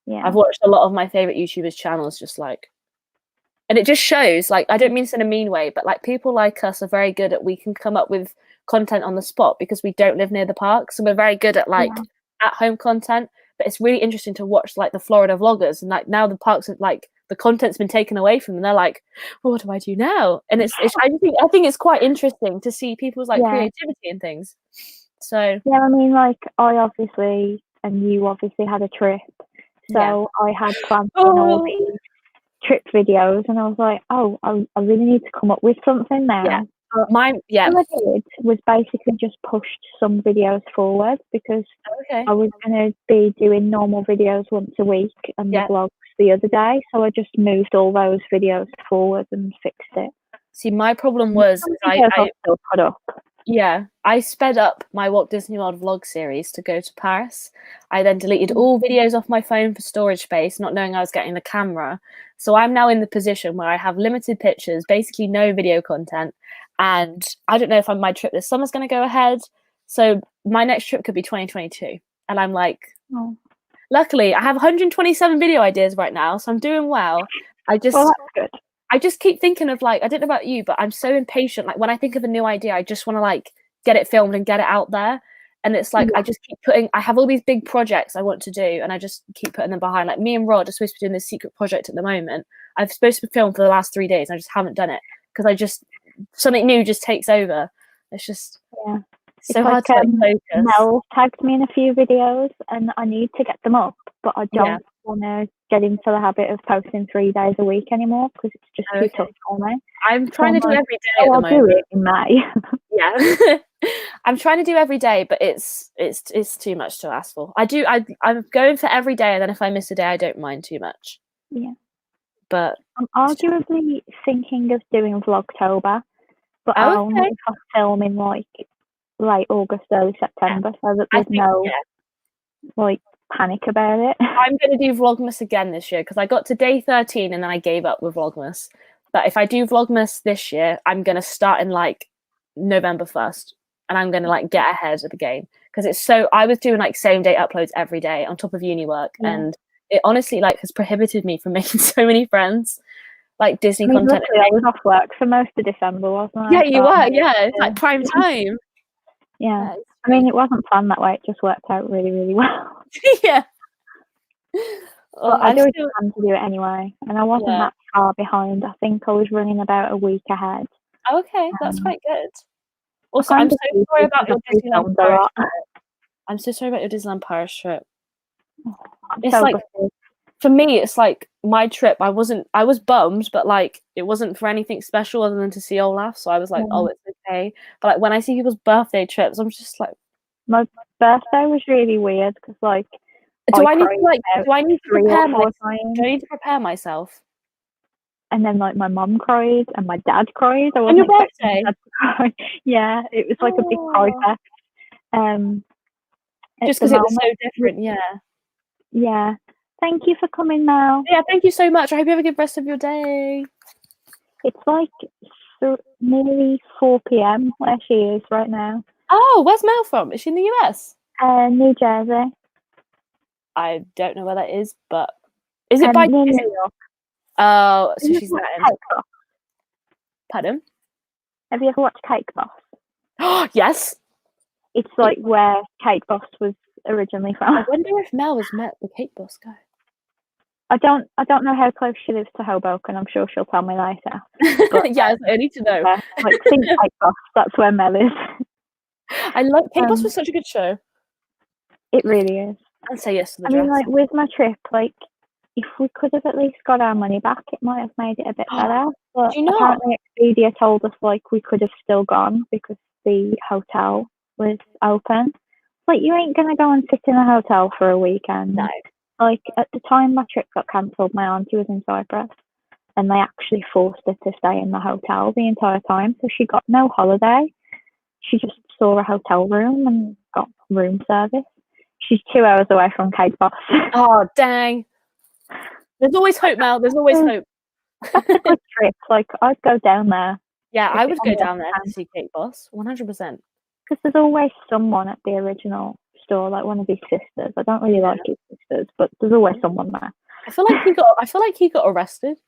Yeah, I've watched a lot of my favorite YouTubers' channels, just like, and it just shows. Like, I don't mean this in a mean way, but like people like us are very good at, we can come up with content on the spot because we don't live near the parks, and we're very good at like at home content. But it's really interesting to watch like the Florida vloggers, and like now the parks are like, the content's been taken away from them. They're like, well, what do I do now? And it's I think it's quite interesting to see people's like creativity and things. So yeah, I mean, like I obviously and you obviously had a trip, so I had planned all these trip videos, and I was like, oh, I really need to come up with something now. Yeah. What I did was basically just pushed some videos forward because I was going to be doing normal videos once a week and the vlogs the other day, so I just moved all those videos forward and fixed it. See, my problem was I still put up. Yeah, I sped up my Walt Disney World vlog series to go to Paris. I then deleted all videos off my phone for storage space, not knowing I was getting the camera. So I'm now in the position where I have limited pictures, basically no video content. And I don't know if my trip this summer's going to go ahead. So my next trip could be 2022. And I'm like, luckily, I have 127 video ideas right now. So I'm doing well. That's good. I just keep thinking of like, I don't know about you, but I'm so impatient. Like when I think of a new idea, I just want to like get it filmed and get it out there. And it's like, I just keep I have all these big projects I want to do, and I just keep putting them behind. Like me and Rod are supposed to be doing this secret project at the moment. I'm supposed to be filmed for the last 3 days. And I just haven't done it because something new just takes over. It's just so hard to focus. Mel tagged me in a few videos and I need to get them up, but I don't want to get into the habit of posting 3 days a week anymore because it's just too tough for me. I'm trying to do every day at the moment. I'll do it in May. Yeah. I'm trying to do every day, but it's too much to ask for. I'm going for every day, and then if I miss a day, I don't mind too much. Yeah. But I'm arguably thinking of doing Vlogtober, but I'll only if I film in like late August, early September, so that there's like panic about it. I'm going to do Vlogmas again this year because I got to day 13 and then I gave up with Vlogmas. But if I do Vlogmas this year, I'm going to start in like November 1st, and I'm going to like get ahead of the game because I was doing like same day uploads every day on top of uni work, and it honestly like has prohibited me from making so many friends, like Disney content. Luckily, I was off work for most of December, wasn't I? Yeah, you were. Yeah, it's like prime time. Yeah. I mean, it wasn't planned that way. It just worked out really, really well. Yeah. But I do plan to do it anyway, and I wasn't that far behind. I think I was running about a week ahead. Okay, that's quite good. Also, I'm so sorry about your Disneyland Paris trip. I'm so sorry about your Disneyland Paris trip. It's so like gutted. For me, it's like my trip. I was bummed, but like it wasn't for anything special other than to see Olaf. So I was like, oh, it's okay. But like when I see people's birthday trips, I'm just like, my birthday was really weird because like, do I need to prepare myself? Do I need to prepare myself? And then like my mum cried and my dad cried. On your birthday? Yeah, it was like a big cry fest. Just because it was so different, yeah. Yeah. Thank you for coming, Mel. Yeah, thank you so much. I hope you have a good rest of your day. It's like nearly 4 p.m. where she is right now. Oh, where's Mel from? Is she in the US? New Jersey. I don't know where that is, but is it by New York? Oh, so she's not in. Pardon? Have you ever watched Cake Boss? Oh, yes. It's like where Cake Boss was originally from. I wonder if Mel has met the Cake Boss guy. I don't know how close she lives to Hoboken. I'm sure she'll tell me later. But, yes, I need to know. Like think Cake Boss. That's where Mel is. I love Cake Boss. Was such a good show. It really is. I'd say yes to the dress. I mean, like with my trip, like if we could have at least got our money back, it might have made it a bit better. But apparently Expedia told us like we could have still gone because the hotel was open. Like you ain't gonna go and sit in a hotel for a weekend. No. Like at the time my trip got cancelled, my auntie was in Cyprus and they actually forced her to stay in the hotel the entire time. So she got no holiday. She just saw a hotel room and got room service. She's 2 hours away from Cake Boss. Oh, dang. There's always hope, Mel. There's always hope. That's a good trip. Like, I'd go down there. Yeah, I would go down there to see Cake Boss, 100%. Because there's always someone at the original store, like one of his sisters. I don't really like his sisters, but there's always someone there. I feel like he got arrested.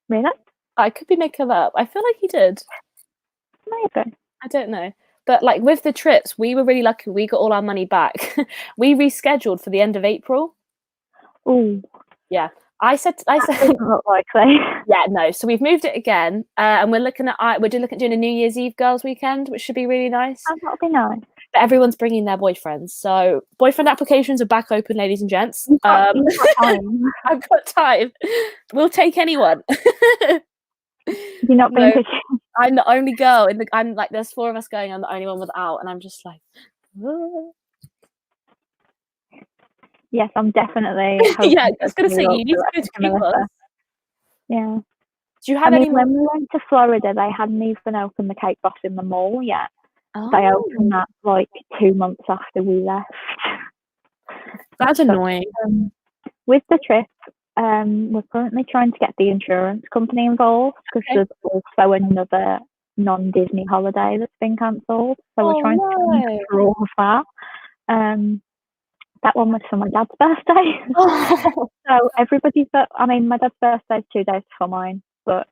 Really? I could be making that up. I feel like he did. Maybe. I don't know. But like with the trips, we were really lucky. We got all our money back. We rescheduled for the end of April. Oh. Yeah. I said doesn't look likely. Yeah, no. So we've moved it again, and we're looking at doing a New Year's Eve girls' weekend, which should be really nice. Oh, that'll be nice. But everyone's bringing their boyfriends, so boyfriend applications are back open, ladies and gents. You've got time. I've got time. We'll take anyone. You're not being picky. I'm the only girl I'm like, there's 4 of us going. I'm the only one without, and I'm just like. Oh. Yes, I'm definitely. Yeah, I was going to say, you need to go to Cake Boss. Yeah. Do you have any? When we went to Florida, they hadn't even opened the Cake Boss in the mall yet. Oh. They opened that like 2 months after we left. That's annoying. With the trip, we're currently trying to get the insurance company involved because there's also another non-Disney holiday that's been cancelled. So we're trying to control that. That one was for my dad's birthday. Oh. So everybody's, my dad's birthday is 2 days before mine, but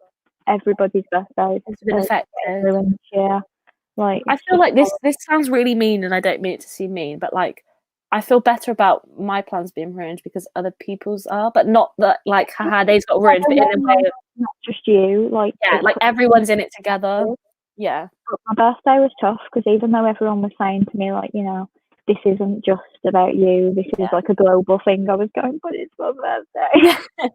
everybody's birthday has been affected. Ruined this year. Like, I feel like this sounds really mean, and I don't mean it to seem mean, but like, I feel better about my plans being ruined because other people's are, but not that like, haha, they've got ruined, but in a way, not just you. Like, yeah, like everyone's in it together. Yeah. But my birthday was tough because even though everyone was saying to me, like, you know, this isn't just about you, this is like a global thing, I was going, but it's my birthday. Yeah.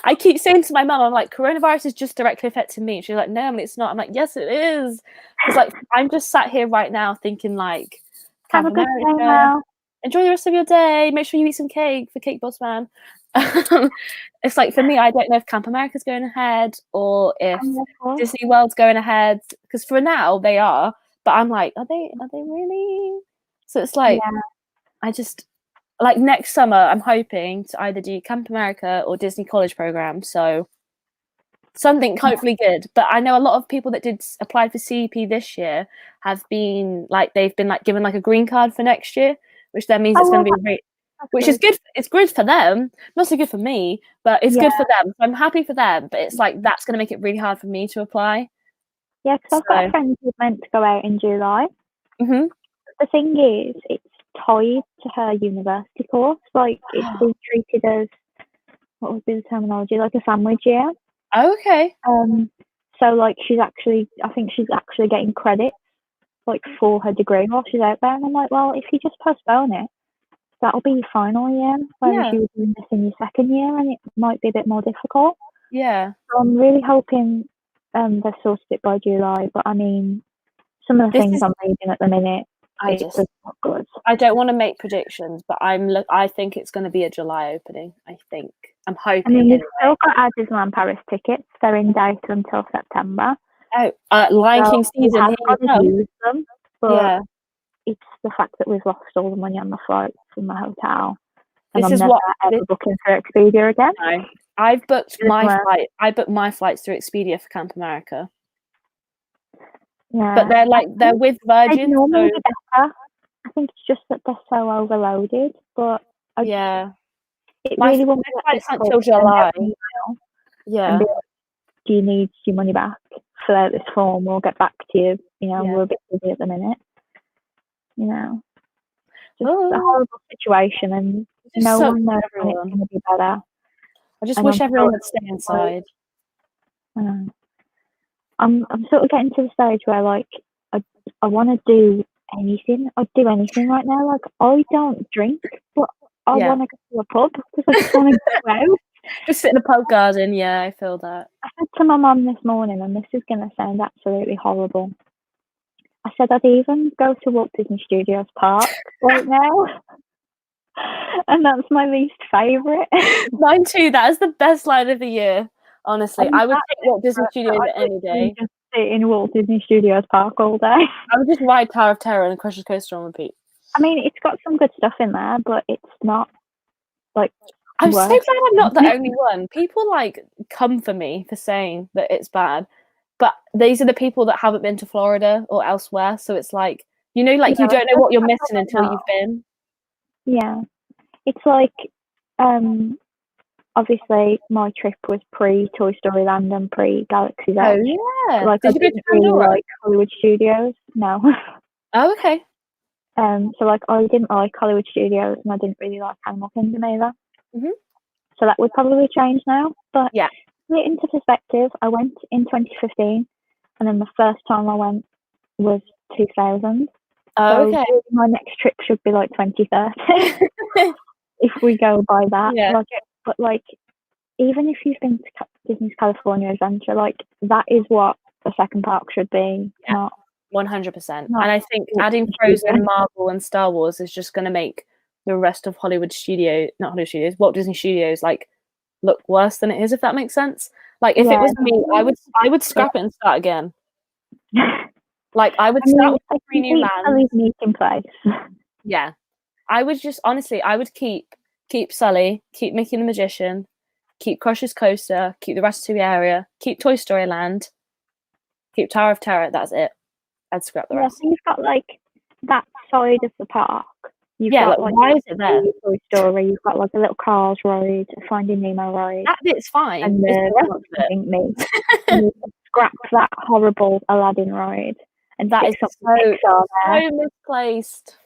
I keep saying to my mum, I'm like, coronavirus is just directly affecting me. She's like, no, I mean, it's not. I'm like, yes, it is. Because like, I'm just sat here right now thinking like, have a good day now. Enjoy the rest of your day. Make sure you eat some cake for Cake Boss Man. It's like, for me, I don't know if Camp America's going ahead or if Disney World's going ahead. Because for now, they are. But I'm like, are they really? So it's like, I just, like next summer, I'm hoping to either do Camp America or Disney College program. So something hopefully good. But I know a lot of people that did apply for CEP this year have been like they've been like given like a green card for next year, which then means it's going to be which is good. It's good for them, not so good for me, but it's good for them. So I'm happy for them. But it's like that's going to make it really hard for me to apply. Yeah, because I've got a friend who's meant to go out in July. Mm-hmm. The thing is, it's tied to her university course. Like, it's being treated as, what would be the terminology, like a sandwich year. Oh, okay. So, like, I think she's actually getting credit, like, for her degree while she's out there. And I'm like, well, if you just postpone it, that'll be your final year, whereas you were doing this in your second year, and it might be a bit more difficult. Yeah. So I'm really hoping they've sorted it by July, but I mean, some of the things I'm reading at the minute, it's not good. I don't want to make predictions, but I think it's going to be a July opening. I'm hoping. I mean, we've still got our Disneyland Paris tickets. They're in date until September. Oh, Lion King season. We've got to use them, but it's the fact that we've lost all the money on the flights and the hotel. And I'm never ever booking through Expedia again. No. I've booked my flight. I booked my flights through Expedia for Camp America. Yeah, but they're with Virgin. They normally be better. I think it's just that they're so overloaded. But it really won't be flight's until July. Yeah. Like, do you need your money back? Fill out this form. We'll get back to you. We're a bit busy at the minute. Just a horrible situation, and no one knows when it's going to be better. I just wish everyone would stay inside. I'm sort of getting to the stage where like I want to do anything. I'd do anything right now. Like, I don't drink, but I want to go to a pub because I just want to go out. Just sit in a pub garden. Yeah, I feel that. I said to my mum this morning, and this is going to sound absolutely horrible. I said I'd even go to Walt Disney Studios Park right now. And that's my least favourite. Mine too. That is the best line of the year. Honestly, I would take Walt Disney Studios any day. Just sit in Walt Disney Studios Park all day. I would just ride Tower of Terror and Crush's Coaster on repeat. I mean, it's got some good stuff in there, but it's not like. I'm so glad I'm not the only one. People like come for me for saying that it's bad, but these are the people that haven't been to Florida or elsewhere. So it's like you don't know what you're missing until you've been. Yeah, it's like obviously my trip was pre-Toy Story Land and pre-Galaxy's Edge. Oh yeah, like did you go to Pandora? Like Hollywood Studios? No. Oh okay. So like I didn't like Hollywood Studios, and I didn't really like Animal Kingdom either. Mm-hmm. So that would probably change now. But yeah, to put it into perspective, I went in 2015, and then the first time I went was 2000. Oh, okay. So my next trip should be like 2030 if we go by that. Yeah. But like, even if you've been to Disney's California Adventure, like that is what the second park should be. Yeah. Not 100%. And I think adding Frozen, Marvel, and Star Wars is just going to make the rest of Walt Disney Studios, like look worse than it is, if that makes sense. Like if it was me, I would scrap it and start again. Like I would start with 3 new lands. Meeting place. Yeah, I would just honestly, I would keep Sully, keep Mickey and the Magician, keep Crush's Coaster, keep the Ratatouille area, keep Toy Story Land, keep Tower of Terror. That's it. I'd scrap the rest. So you've got like that side of the park. You've got, like, why is it there? Toy Story. You've got like a little Cars ride, a Finding Nemo ride. That bit's fine. And the rest of it. You scrap that horrible Aladdin ride. And that is so misplaced.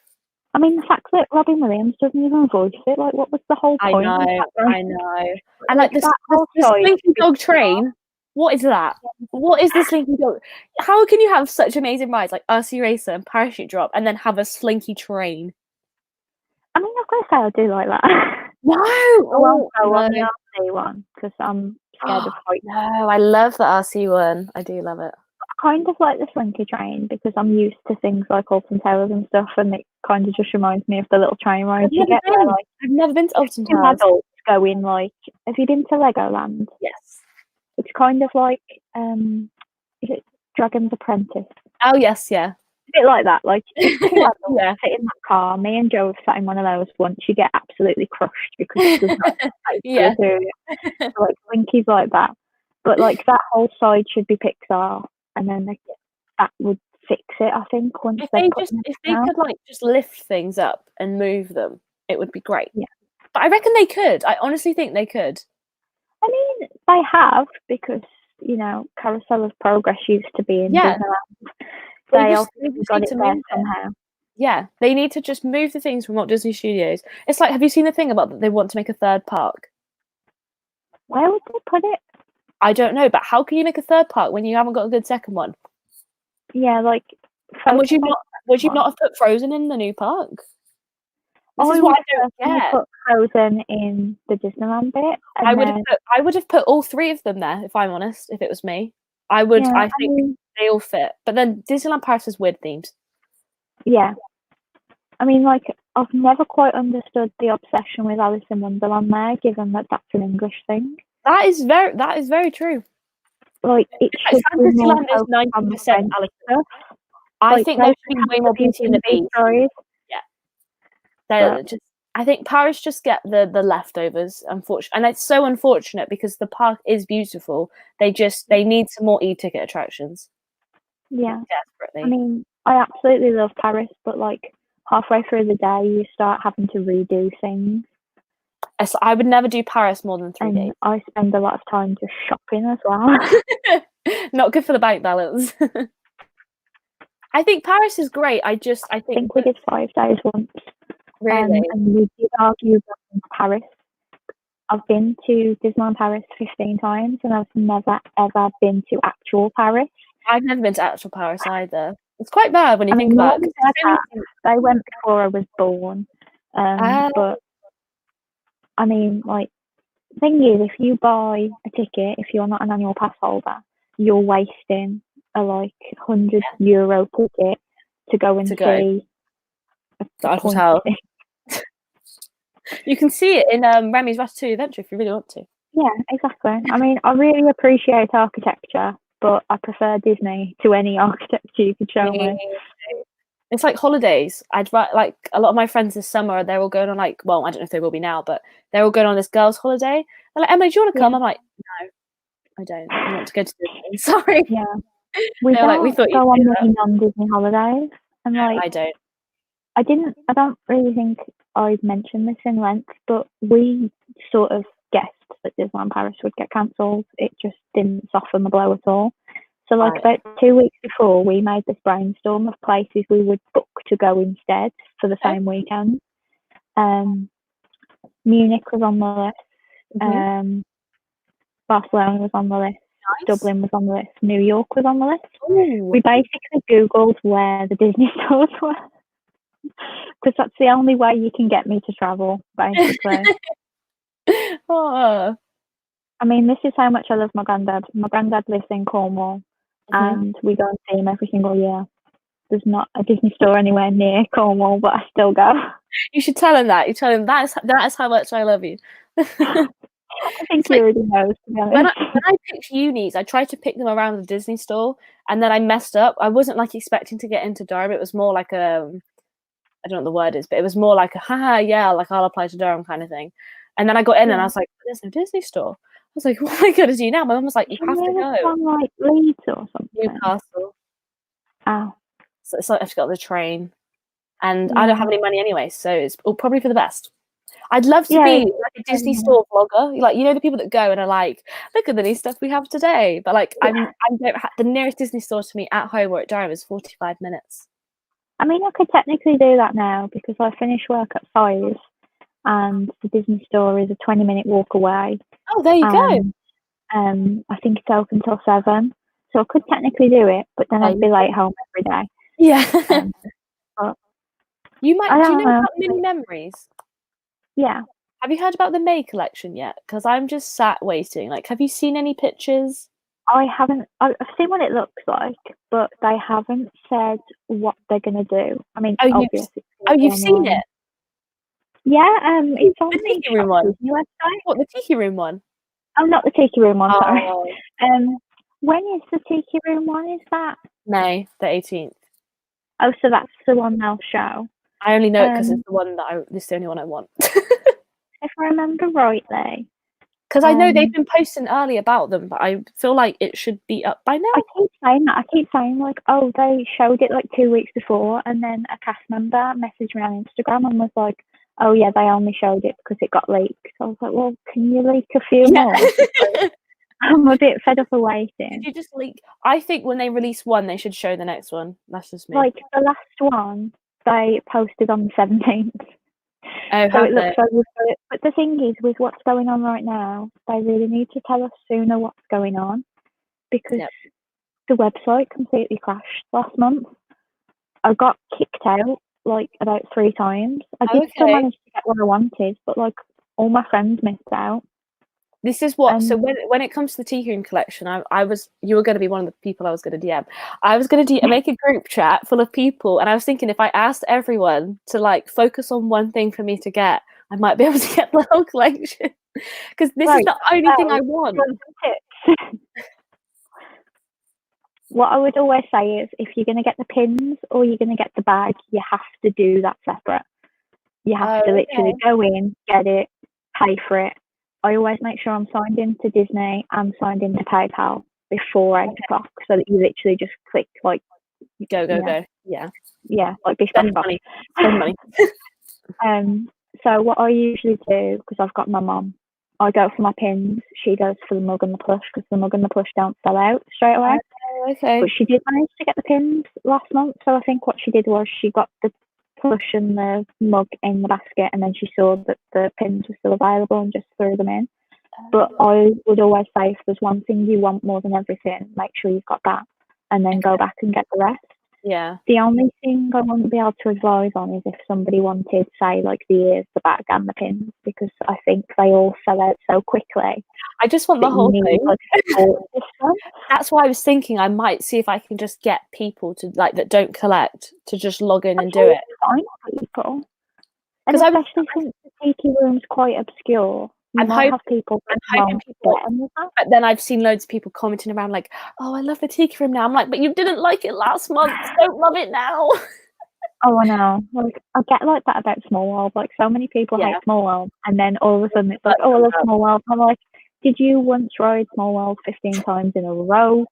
I mean, the fact that Robin Williams doesn't even voice it, like, what was the whole point? I know. And like the Slinky Dog train, what is that? What is the Slinky Dog? How can you have such amazing rides like RC Racer and Parachute Drop and then have a Slinky train? I mean, I've got to say I do like that. No! I won't go on the RC one because I'm scared of heights. No, I love the RC one. I do love it. I kind of like the Slinky train because I'm used to things like Alton Towers and stuff, and it kind of just reminds me of the little train rides you get there. Like, I've never been to Alton Towers. Adults go in, like, have you been to Legoland? Yes. It's kind of like, is it Dragon's Apprentice? Oh, yes, yeah. A bit like that. Like, sit in that car. Me and Joe have sat in one of those once. You get absolutely crushed because there's not space to do it. So, like, Slinky's like that. But like that whole side should be Pixar, and then that would fix it. I think once If they they put just, them if they out. could like just lift things up and move them, it would be great. Yeah. But I reckon they could. I honestly think they could. I mean, they have because Carousel of Progress used to be in Yeah. Disneyland. They They just obviously need got it to there move it. somehow. Yeah, they need to just move the things from Walt Disney Studios. It's like, have you seen the thing about that they want to make a third park? Where would they put it? I don't know, but how can you make a third park when you haven't got a good second one? Yeah, like. And would you not have put Frozen in the new park? This is what I don't get. Put Frozen in the Disneyland bit. I would have put all three of them there, if I'm honest, if it was me. I think they all fit. But then Disneyland Paris has weird themes. Yeah. I mean, like, I've never quite understood the obsession with Alice in Wonderland there, given that that's an English thing. That is very true. Like, it should be more Fantasyland is 90% Alice. I think there should be way more Beauty and the Beast. Stories. Yeah. I think Paris just get the leftovers, unfortunately, and it's so unfortunate because the park is beautiful. They need some more e-ticket attractions. Yeah, desperately. I mean, I absolutely love Paris, but like halfway through the day, you start having to redo things. I would never do Paris more than 3 days. I spend a lot of time just shopping as well. Not good for the bank balance. I think Paris is great. I think we did 5 days once. Really? And we did argue about Paris. I've been to Disneyland Paris 15 times, and I've never ever been to actual Paris. I've never been to actual Paris either. It's quite bad when you think about it. They went before I was born. But I mean, like, thing is, if you buy a ticket, if you're not an annual pass holder, you're wasting a like €100 ticket to go and see the Eiffel Tower. You can see it in Remy's Ratatouille Adventure if you really want to. Yeah, exactly. I mean, I really appreciate architecture, but I prefer Disney to any architecture you could show me. It's like holidays. Like a lot of my friends this summer, they're all going on I don't know if they will be now, but they're all going on this girls' holiday. They're like, Emma, do you want to come? I'm like, no, I don't. I want to go to Disney. Sorry. Yeah. We thought go on many non-Disney holidays, and like I don't. I don't really think I'd mentioned this in length, but we sort of guessed that Disneyland Paris would get cancelled. It just didn't soften the blow at all. So like about 2 weeks before, we made this brainstorm of places we would book to go instead for the same weekend. Munich was on the list. Barcelona was on the list. Nice. Dublin was on the list. New York was on the list. Ooh. We basically Googled where the Disney stores were. Because that's the only way you can get me to travel, basically. Oh. I mean, this is how much I love my granddad. My granddad lives in Cornwall, and we go and see him every single year. There's not a Disney store anywhere near Cornwall, but I still go. You should tell him that. You tell him that is how much I love you. I think he already knows, to be honest. When I picked unis, I tried to pick them around the Disney store, and then I messed up. I wasn't like expecting to get into Durham. It was more like I don't know what the word is, but it was more like like I'll apply to Durham kind of thing. And then I got in and I was like, there's no Disney store. I was like, what am I going to do now? My mum was like, you have to go. From like Leeds or something. Newcastle. Oh. So it's like I have to get on the train. And I don't have any money anyway, so it's probably for the best. I'd love to be like a Disney store vlogger. Like, the people that go and are like, look at the new stuff we have today. But like, the nearest Disney store to me at home or at Durham is 45 minutes. I mean, I could technically do that now because I finish work at 5 and the Disney store is a 20-minute walk away. Oh, there you go. I think it's open till 7. So I could technically do it, but then I'd be late home every day. Yeah. But do you know about Mini Memories? Yeah. Have you heard about the May collection yet? Because I'm just sat waiting. Like, have you seen any pictures? I haven't. I've seen what it looks like, but they haven't said what they're going to do. I mean, obviously. You've seen it? Yeah, it's on the Tiki Room one. Website. What, the Tiki Room one? Oh, not the Tiki Room one, sorry. When is the Tiki Room one? Is that? May the 18th. Oh, so that's the one they'll show. I only know it because it's the one that it's the only one I want. If I remember rightly, Because I know they've been posting early about them, but I feel like it should be up by now. I keep saying that. I keep saying like, oh, they showed it like 2 weeks before, and then a cast member messaged me on Instagram and was like, oh yeah, they only showed it because it got leaked. I was like, well, can you leak a few more? I'm a bit fed up of waiting. Did you just leak? I think when they release one, they should show the next one. That's just me. Like the last one, they posted on the 17th. Oh, so it looks like we've got it. But the thing is, with what's going on right now, they really need to tell us sooner what's going on, because the website completely crashed last month. I got kicked out like about 3 times. I did still manage to get what I wanted, but like all my friends missed out. This is what. So when it comes to the Tea Room collection, you were going to be one of the people I was going to DM. I was going to make a group chat full of people, and I was thinking if I asked everyone to like focus on one thing for me to get, I might be able to get the whole collection. Because this is the only thing I want. What I would always say is, if you're going to get the pins or you're going to get the bag, you have to do that separate. You have to literally go in, get it, pay for it. I always make sure I'm signed into Disney and signed into PayPal before 8 o'clock, so that you literally just click like go. Yeah, like be spend money. So what I usually do, because I've got my mum, I go for my pins. She goes for the mug and the plush, because the mug and the plush don't sell out straight away. Okay. But she did manage to get the pins last month, so I think what she did was she got the plush and the mug in the basket, and then she saw that the pins were still available and just threw them in. But I would always say, if there's one thing you want more than everything, make sure you've got that, and then go back and get the rest. Yeah. The only thing I wouldn't be able to advise on is if somebody wanted, say, like the ears, the bag, and the pins, because I think they all sell out so quickly. I just want the whole thing. Like, that's why I was thinking I might see if I can just get people to like that don't collect to just log in and do it. Find people, and especially since the Tiki Room's quite obscure. I'm hoping people. But then I've seen loads of people commenting around like, "Oh, I love the Tiki Room now." I'm like, "But you didn't like it last month. Don't love it now." Oh, I know. Like, I get like that about Small World. Like, so many people hate Small World, and then all of a sudden it's like, "Oh, I love Small World." I'm like, "Did you once ride Small World 15 times in a row?"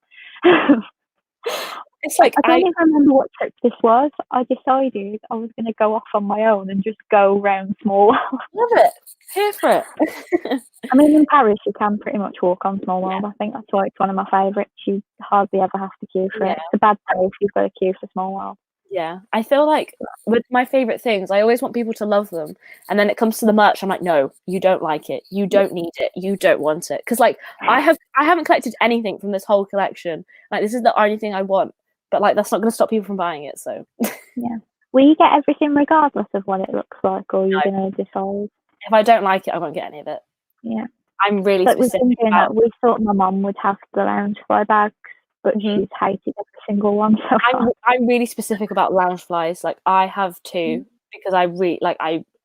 It's like I don't even remember what trip this was. I decided I was going to go off on my own and just go around Small World. Love it. Here for it. I mean, in Paris, you can pretty much walk on Small World. I think that's why it's one of my favourites. You hardly ever have to queue for it. It's a bad day if you've got to queue for Small World. Yeah, I feel like with my favourite things, I always want people to love them. And then it comes to the merch, I'm like, no, you don't like it. You don't need it. You don't want it. Because like I haven't collected anything from this whole collection. Like this is the only thing I want. But like that's not going to stop people from buying it. So yeah, will you get everything regardless of what it looks like, or are you going to decide? If I don't like it, I won't get any of it. Yeah, I'm really specific. We thought my mum would have the Loungefly bags, but she's hated every single one so far. I'm really specific about Loungeflies. Like I have 2 because I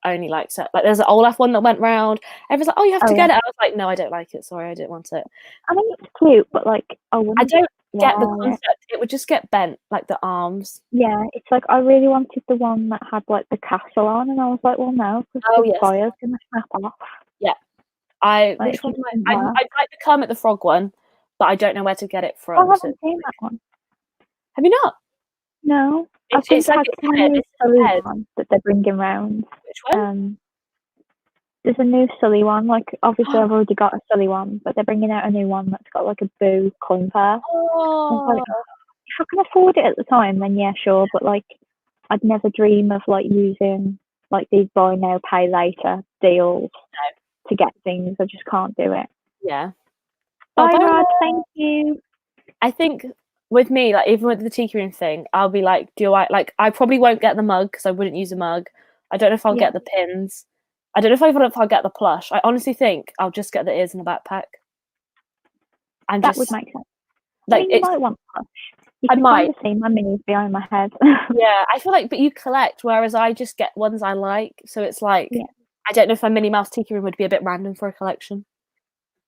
only like set. Like there's an Olaf one that went round. Everyone's like, "Oh, you have to get it." I was like, "No, I don't like it. Sorry, I didn't want it." I mean, it's cute, but like I don't get the concept. It would just get bent, like the arms. Yeah, it's like I really wanted the one that had like the castle on, and I was like, well, no, because the fire's gonna snap off. Yeah, which one? I like the Kermit the Frog one, but I don't know where to get it from. I haven't seen that one. Have you not? No, I think it's like a new Sully one that they're bringing round. Which one? There's a new Sully one. Like obviously, I've already got a Sully one, but they're bringing out a new one that's got like a Boo coin purse. Like, if I can afford it at the time, then yeah, sure. But like, I'd never dream of like using like these buy now pay later deals to get things. I just can't do it. Yeah. Bye, Rod. Thank you. I think with me, like even with the Tiki Room thing, I'll be like, I probably won't get the mug because I wouldn't use a mug. I don't know if I'll get the pins. I don't know if I'll get the plush. I honestly think I'll just get the ears in a backpack. That would make sense. Like you might want plush. You can kind of see my minis behind my head. Yeah, I feel like, but you collect, whereas I just get ones I like. So it's like, I don't know if a Minnie Mouse Tiki Room would be a bit random for a collection.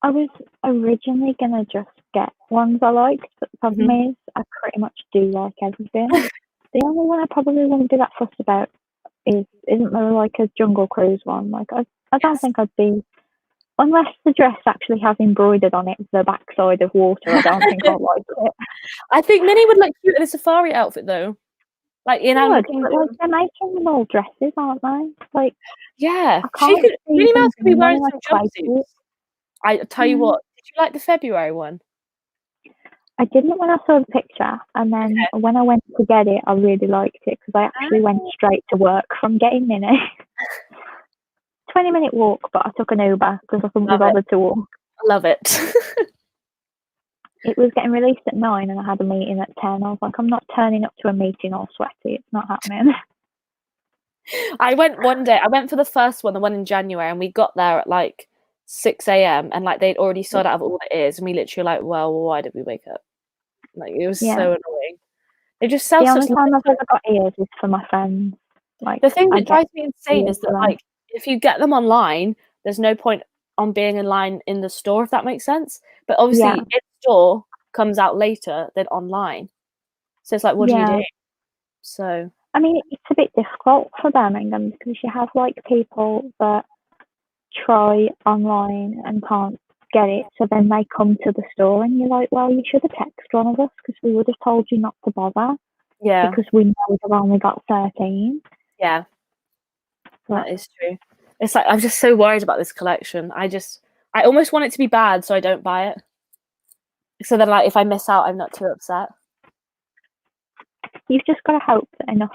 I was originally going to just get ones I liked, but the problem is I pretty much do like everything. The only one I probably wouldn't be that fussed about isn't there like a Jungle Cruise one? Like I don't think I'd be unless the dress actually has embroidered on it the backside of water, I don't think I'll like it. I think Minnie would look cute in a safari outfit though. Like in Animal Good, but Kingdom. like they're making them all dresses, aren't they? Like Yeah. I can't see Minnie them Mouse could be being wearing like some a jumpsuits. tracksuit. I tell you what, did you like the February one? I didn't when I saw the picture, and then when I went to get it, I really liked it because I actually went straight to work from getting Minnie. 20-minute walk, but I took an Uber because I couldn't be bothered to walk. Love it. It was getting released at 9 and I had a meeting at 10. I was like, I'm not turning up to a meeting all sweaty. It's not happening. I went one day. I went for the first one, the one in January, and we got there at like 6 a.m. and like they'd already sold out of all the ears, and we literally were like, well, why did we wake up? Like it was so annoying. They just sell the such. only time I've ever got ears is for my friends. Like the thing that drives me insane is that like if you get them online, there's no point on being in line in the store, if that makes sense. But obviously, in store comes out later than online, so it's like, what do you do? So I mean, it's a bit difficult for Birmingham because you have like people that try online and can't get it, so then they come to the store and you're like, well, you should have texted one of us because we would have told you not to bother. Yeah, because we know we've only got 13. Yeah, that is true. It's like I'm just so worried about this collection. I almost want it to be bad so I don't buy it. So then, like, if I miss out, I'm not too upset. You've just got to hope that enough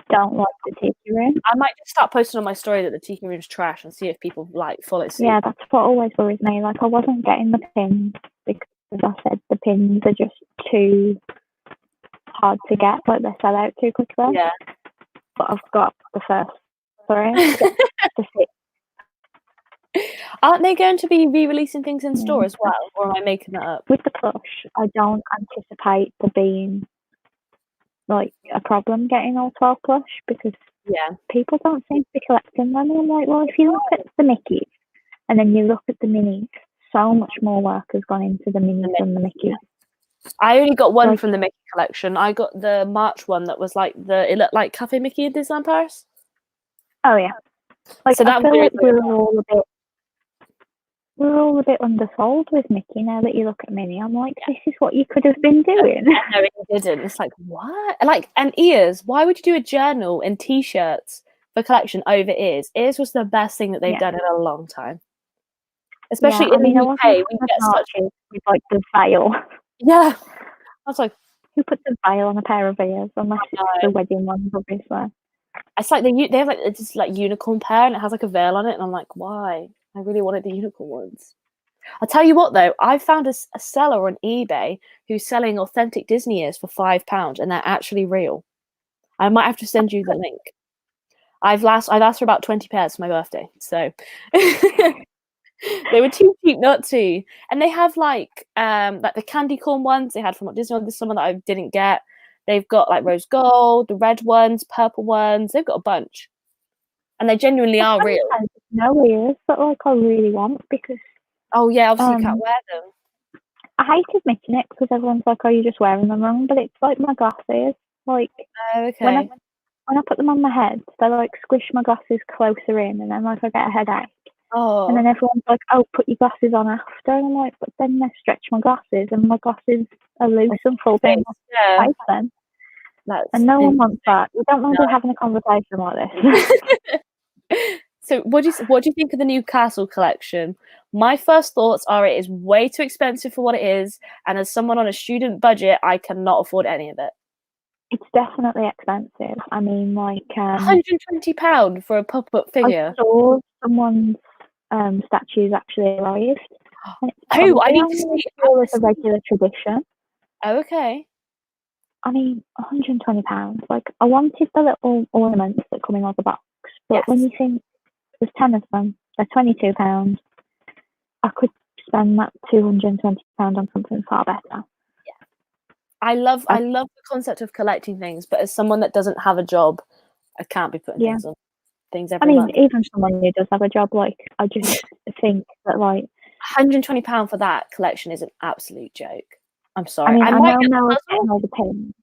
don't like the tiki room. I might just start posting on my story that the tiki room's trash and see if people like follow suit. Yeah, that's what always worries me. Like, I wasn't getting the pins because I said the pins are just too hard to get. Like, they sell out too quickly. Yeah. But I've got the first. Sorry, the sixth. Aren't they going to be re-releasing things in store as well, or am I making that up? With the plush, I don't anticipate there being like a problem getting all 12 plush because people don't seem to be collecting them. And I'm like, well, if you look at the Mickeys and then you look at the Minis, so much more work has gone into the Minis than the Mickeys. I only got one from the Mickey collection. I got the March one that was like it looked like Cafe Mickey in Disneyland Paris. Oh yeah, like so I feel like we're all a bit undersold with Mickey now that you look at Minnie. I'm like, this is what you could have been doing. No, it didn't. It's like, what? Like, and ears. Why would you do a journal and T-shirts for collection over ears? Ears was the best thing that they've done in a long time. Especially in the UK, we get such with like the veil. Yeah, I was like, who puts a veil on a pair of ears? Unless it's the wedding ones, obviously. It's like they have like this like unicorn pair, and it has like a veil on it, and I'm like, why? I really wanted the unicorn ones. I'll tell you what though, I found a seller on eBay who's selling authentic Disney ears for £5, and they're actually real. I might have to send you the link. I've asked for about 20 pairs for my birthday, so they were too cheap not to. And they have like the candy corn ones they had from Disney. There's some that I didn't get. They've got like rose gold, the red ones, purple ones. They've got a bunch, and they genuinely are real. No ears, but like I really want because. Oh yeah, obviously you can't wear them. I hate admitting it because everyone's like, "Oh, you're just wearing them wrong," but it's like my glasses. Like when I put them on my head, they like squish my glasses closer in, and then like I get a headache. Oh. And then everyone's like, "Oh, put your glasses on after," and I'm like, "But then they stretch my glasses, and my glasses are loose and full down my face then." And no one wants that. You don't want to be having a conversation like this. So what do you think of the new Castle collection? My first thoughts are it is way too expensive for what it is, and as someone on a student budget, I cannot afford any of it. It's definitely expensive. I mean, like £120 for a pop-up figure. I saw someone's statues actually arrived. Who? I need to see. It's a regular tradition. Oh, okay. I mean, £120. Like, I wanted the little ornaments that come in like a box, but when you think there's 10 of them, they're £22. I could spend that £220 on something far better. Yeah, I love the concept of collecting things, but as someone that doesn't have a job, I can't be putting things every month. Even someone who does have a job, like I just think that like £120 for that collection is an absolute joke. I'm sorry. I know now I'm getting all the pins,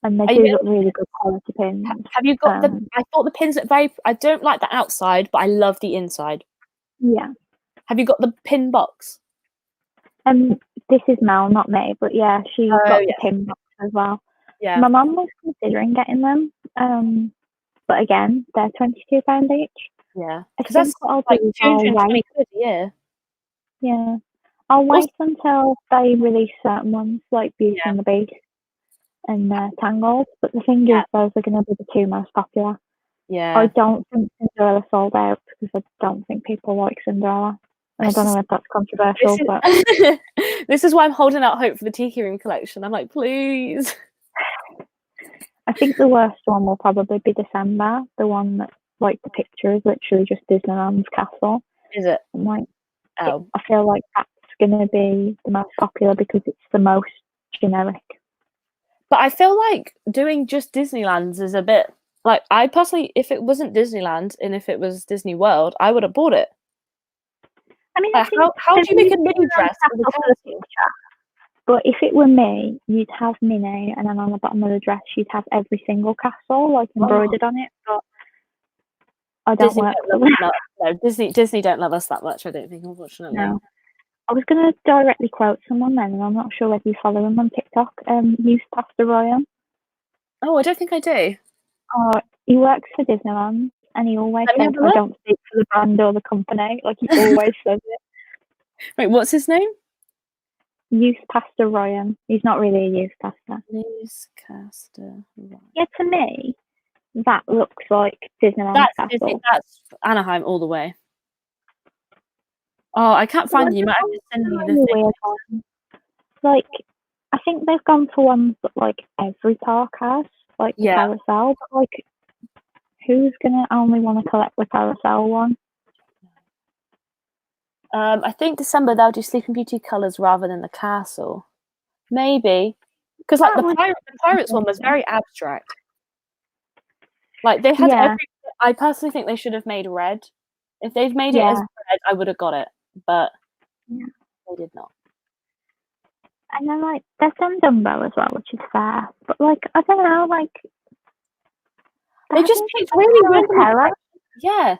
and they do look really good quality pins. Have you got I thought the pins look very. I don't like the outside, but I love the inside. Yeah. Have you got the pin box? This is Mel, not me, but yeah, she's got the pin box as well. Yeah. My mum was considering getting them, but again, they're £22 each. Yeah, I because think that's what I'll like do is 220 quid a year. Yeah, I'll wait until they release certain ones like Beauty and the Beast and Tangled. But the thing is, those are going to be the two most popular. Yeah. I don't think Cinderella sold out because I don't think people like Cinderella. And I don't know if that's controversial, but this is why I'm holding out hope for the Tiki Room collection. I'm like, please. I think the worst one will probably be December. The one that, like, the picture is literally just Disneyland's castle. Is it? I'm like, I feel like that's going to be the most popular because it's the most generic. But I feel like doing just Disneyland's is a bit like, I personally, if it wasn't Disneyland and if it was Disney World, I would have bought it. I mean, like, how do you make a mini dress for the castle? But if it were me, you'd have Minnie, and then on the bottom of the dress, you'd have every single castle like embroidered on it. But I don't Disney work don't no, Disney don't love us that much, I don't think, unfortunately. No. I was going to directly quote someone then, and I'm not sure whether you follow him on TikTok. Youth Pastor Ryan. Oh, I don't think I do. He works for Disneyland, and he always says, "I don't speak for the brand or the company." Like, he always says it. Wait, what's his name? Youth Pastor Ryan. He's not really a youth pastor. Newscaster. Yeah, to me, that looks like Disneyland castle. That's Anaheim all the way. Oh, I can't find you. You might have to send me the thing. Like, I think they've gone for ones that, like, every park has, like the carousel, but, like, who's gonna only want to collect the carousel one? I think December they'll do Sleeping Beauty colours rather than the castle. Maybe. Because, like, the Pirates one was very abstract. Like, they had I personally think they should have made red. If they'd made it as red, I would have got it. But they did not. And then, like, they've done Dumbo as well, which is fair. But, like, I don't know, like, they just picked really random. Yeah.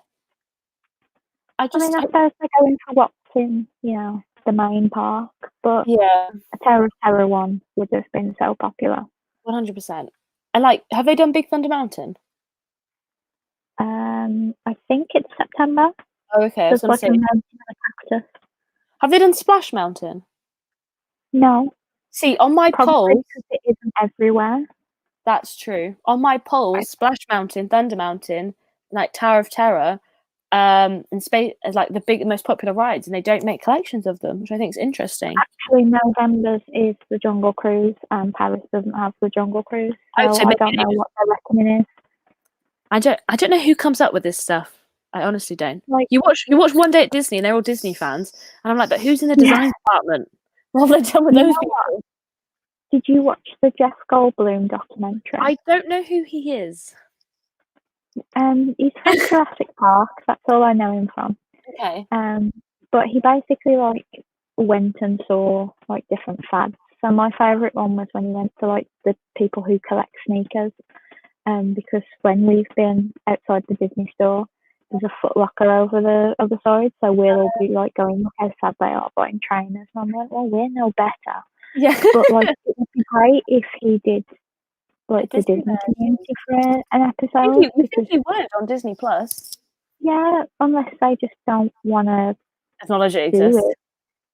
I mean, I suppose they're going for what's in, you know, the main park. But a Tower of Terror one would have been so popular. 100%. And, like, have they done Big Thunder Mountain? I think it's September. Oh, okay. I was going to say. Have they done Splash Mountain? No. See, on my polls, because it isn't everywhere. That's true. On my polls, Splash Mountain, Thunder Mountain, like Tower of Terror, and Space is like the most popular rides, and they don't make collections of them, which I think is interesting. Actually, November's is the Jungle Cruise, and Paris doesn't have the Jungle Cruise, so I don't know what their reckoning is. I don't know who comes up with this stuff. I honestly don't. Like, you watch One Day at Disney, and they're all Disney fans, and I'm like, but who's in the design department? What have they done with those people? Did you watch the Jeff Goldblum documentary? I don't know who he is. He's from Jurassic Park. That's all I know him from. Okay. But he basically, like, went and saw, like, different fads. So my favourite one was when he went to, like, the people who collect sneakers. Because when we've been outside the Disney store, there's a Foot Locker over the other side. So we'll all be, like, going, look how sad they are buying trainers. And I'm like, well, we're no better. Yeah. But, like, it would be great if he did, like, the Disney community for an episode. You think he would on Disney Plus? Yeah, unless they just don't want to acknowledge it exists.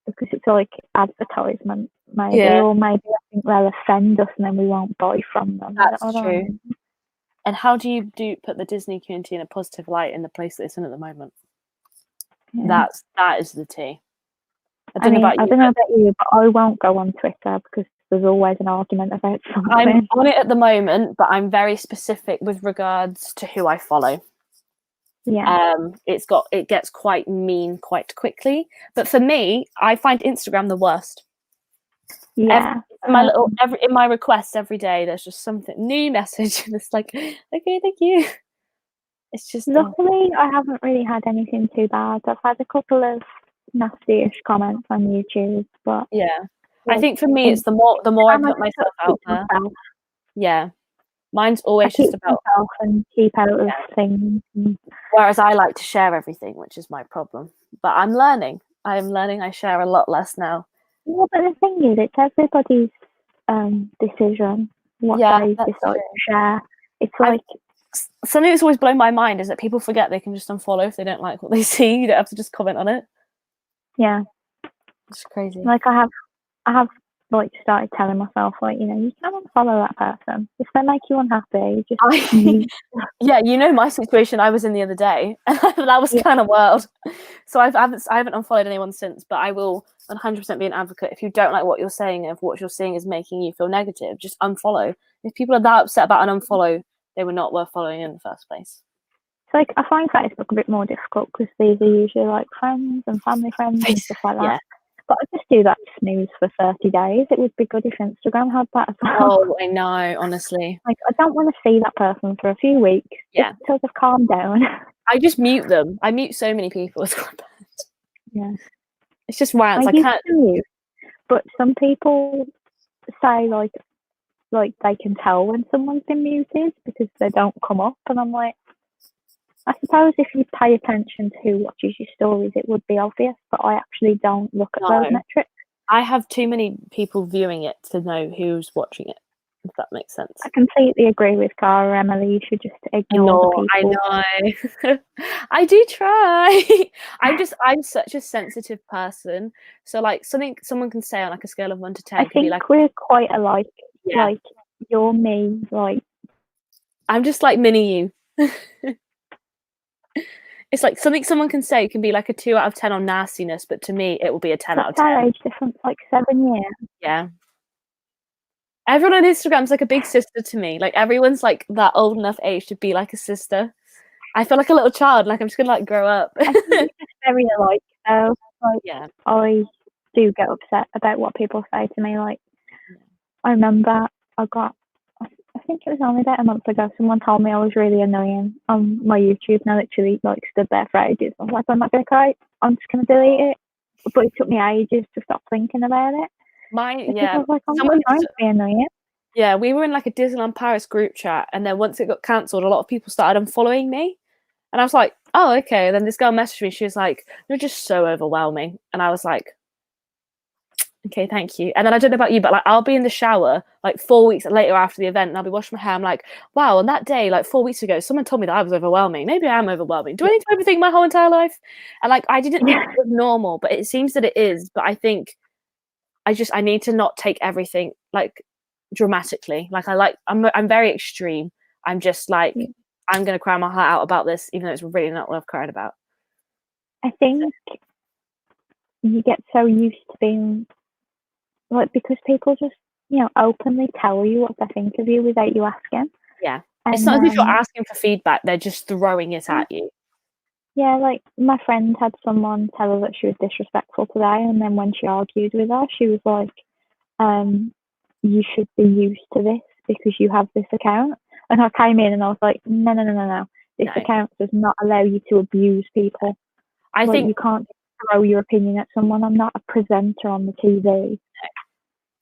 Because it's like advertisement, maybe. Or maybe I think they'll offend us and then we won't buy from them. That's true. Know. And how do you put the Disney community in a positive light in the place that it's in at the moment? Yeah. That is the tea. I don't know about you, but I won't go on Twitter because there's always an argument about something. I'm on it at the moment, but I'm very specific with regards to who I follow. Yeah. It gets quite mean quite quickly. But for me, I find Instagram the worst. Yeah. In my requests every day, there's just something new message, and it's like, okay, thank you. It's just luckily I haven't really had anything too bad. I've had a couple of nasty-ish comments on YouTube, but I think for me it's the more I put myself out there. Yeah, mine's always just about myself and keep out of things. Whereas I like to share everything, which is my problem. But I'm learning. I'm learning I share a lot less now. Yeah, but the thing is, it's everybody's decision what Yeah, they that's decide true. to share. It's I like, something that's always blown my mind is that people forget they can just unfollow if they don't like what they see. You don't have to just comment on it. yeah, It's crazy. like I have like started telling myself, like, you can unfollow that person if they make you unhappy. Just Yeah, my situation I was in the other day, and that was kind of wild. So I haven't unfollowed anyone since, but I will 100% be an advocate. If you don't like what you're saying, if what you're seeing is making you feel negative, just unfollow. If people are that upset about an unfollow, they were not worth following in the first place. So like, I find Facebook a bit more difficult because these are usually like friends and family friends and stuff like that. Yeah. But I just do that snooze for 30 days. It would be good if Instagram had that as well. Oh, I know, honestly. Like, I don't want to see that person for a few weeks. Yeah. Just until they've calmed down. I just mute them. I mute so many people. It's quite bad. Yeah. It's just rants. I used can't. to mute, but some people say like they can tell when someone's been muted because they don't come up, and I'm like, I suppose if you pay attention to who watches your stories, it would be obvious, but I actually don't look at those metrics. I have too many people viewing it to know who's watching it, if that makes sense. I completely agree with Cara, Emily. You should just ignore the people. I know. I do try. I'm such a sensitive person. So like something someone can say on like a scale of 1 to 10 I can think be like, we're quite alike. Yeah. Like, you're me, like, I'm just like mini you. It's like something someone can say can be like a 2 out of 10 on nastiness, but to me it will be a 10 out of 10. Our age difference, like 7 years. Yeah. Everyone on Instagram's like a big sister to me. Like everyone's like that old enough age to be like a sister. I feel like a little child, like I'm just gonna like grow up. I think it's just very alike. So like, yeah. I do get upset about what people say to me. Like, I remember I think it was only about a month ago, someone told me I was really annoying on my YouTube, and I literally like stood there for ages. I was like, I'm not gonna cry. I'm just gonna delete it. But it took me ages to stop thinking about it. I was like, I'm not trying to be annoying. Yeah, we were in like a Disneyland Paris group chat, and then once it got cancelled, a lot of people started unfollowing me, and I was like, oh, okay. And then this girl messaged me. She was like, you're just so overwhelming, and I was like, okay, thank you. And then I don't know about you, but like I'll be in the shower like 4 weeks later after the event, and I'll be washing my hair. I'm like, wow, on that day, like 4 weeks ago, someone told me that I was overwhelming. Maybe I am overwhelming. Do I need to overthink my whole entire life? And like I didn't think it was normal, but it seems that it is. But I think I need to not take everything like dramatically. Like I'm very extreme. I'm just like I'm gonna cry my heart out about this, even though it's really not worth crying about. I think you get so used to being like, because people just openly tell you what they think of you without you asking. Yeah, it's not as if you're asking for feedback; they're just throwing it at you. Yeah, like my friend had someone tell her that she was disrespectful today, and then when she argued with her, she was like, you should be used to this because you have this account. And I came in and I was like, no. This account does not allow you to abuse people. I think you can't throw your opinion at someone. I'm not a presenter on the TV.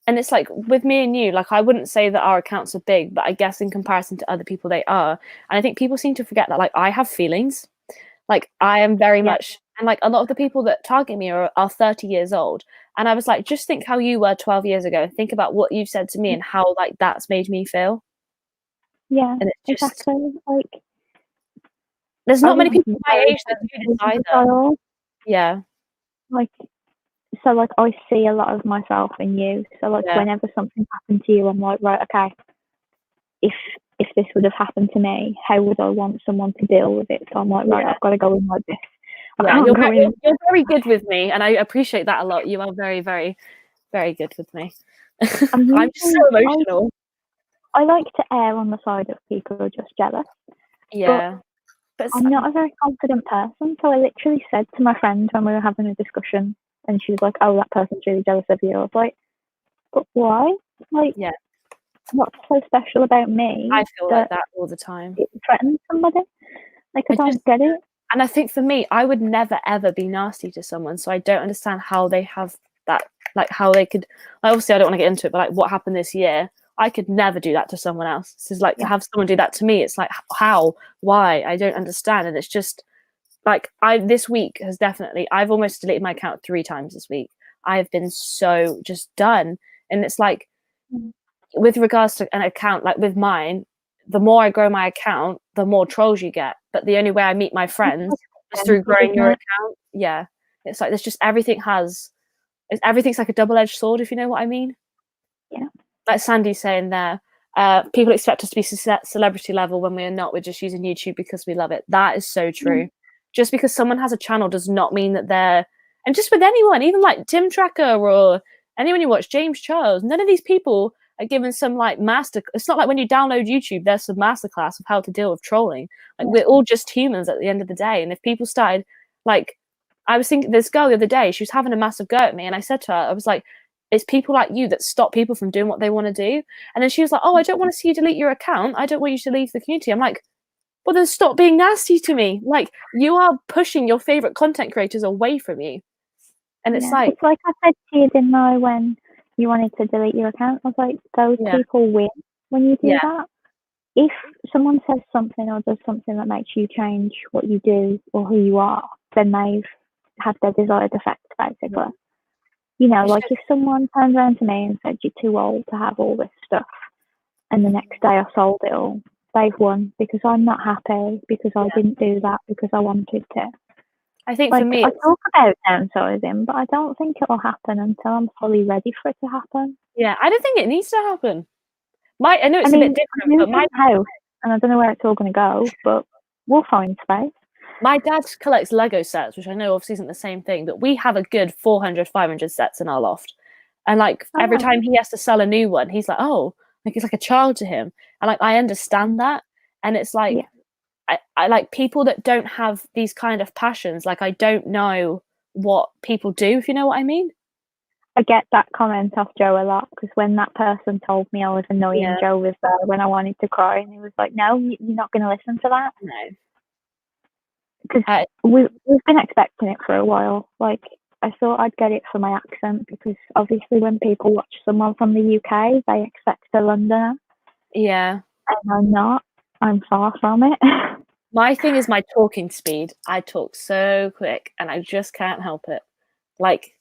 And it's like with me and you, like I wouldn't say that our accounts are big, but I guess in comparison to other people, they are. And I think people seem to forget that like I have feelings. Like I am very much, and like a lot of the people that target me are 30 years old. And I was like, just think how you were 12 years ago and think about what you've said to me and how like that's made me feel. Yeah, and it's just, exactly. Like there's not many people my age that do this either. Yeah. Like, so like I see a lot of myself in you. So like whenever something happened to you, I'm like, right, okay, if this would have happened to me, how would I want someone to deal with it? So I'm like, right, I've got to go in like this. You're very good with me, and I appreciate that a lot. You are very, very, very good with me. I'm just so emotional. I like to err on the side of people who are just jealous. Yeah. But I'm not a very confident person, so I literally said to my friend when we were having a discussion, and she was like, oh, that person's really jealous of you. I was like, but why? Like, what's so special about me? I feel like that all the time. It threatens somebody. Like, I don't get it. And I think for me, I would never, ever be nasty to someone, so I don't understand how they have that, like how they could, obviously I don't want to get into it, but like what happened this year, I could never do that to someone else. This is like to have someone do that to me, it's like, how? Why? I don't understand. And it's just, like this week has definitely, I've almost deleted my account 3 times this week. I have been so just done. And it's like, with regards to an account, like with mine, the more I grow my account, the more trolls you get. But the only way I meet my friends is through growing your account. Yeah. It's like, there's just everything's like a double-edged sword, if you know what I mean. Yeah. Like Sandy's saying there, people expect us to be celebrity level when we're not. We're just using YouTube because we love it. That is so true. Just because someone has a channel does not mean that they're, and just with anyone, even like Tim Tracker or anyone you watch, James Charles, none of these people are given some like master. It's not like when you download YouTube, there's some masterclass of how to deal with trolling. Like we're all just humans at the end of the day. And if people started, like, I was thinking, this girl the other day, she was having a massive go at me, and I said to her, I was like, it's people like you that stop people from doing what they want to do. And then she was like, oh, I don't want to see you delete your account. I don't want you to leave the community. I'm like, well, then stop being nasty to me. Like, you are pushing your favorite content creators away from you. And it's like I said to you, didn't I, when you wanted to delete your account? I was like, those people win when you do that. If someone says something or does something that makes you change what you do or who you are, then they've had their desired effect, basically. You know, like if someone turns around to me and said, you're too old to have all this stuff, and the next day I sold it all, they've won, because I'm not happy, because I didn't do that, because I wanted to. I think like, for me, I talk about downsizing, but I don't think it'll happen until I'm fully ready for it to happen. Yeah, I don't think it needs to happen. I know it's a bit different, but my house, and I don't know where it's all going to go, but we'll find space. My dad collects Lego sets, which I know obviously isn't the same thing, but we have a good 400, 500 sets in our loft. And like every time he has to sell a new one, he's like, oh, like it's like a child to him. And like I understand that. And it's like I like people that don't have these kind of passions, like I don't know what people do, if you know what I mean. I get that comment off Joe a lot, because when that person told me I was annoying, Joe was there when I wanted to cry, and he was like, no, you're not going to listen to that. No. Because we've been expecting it for a while. Like, I thought I'd get it for my accent, because obviously when people watch someone from the UK, they expect a Londoner. Yeah. And I'm not. I'm far from it. My thing is my talking speed. I talk so quick, and I just can't help it. Like,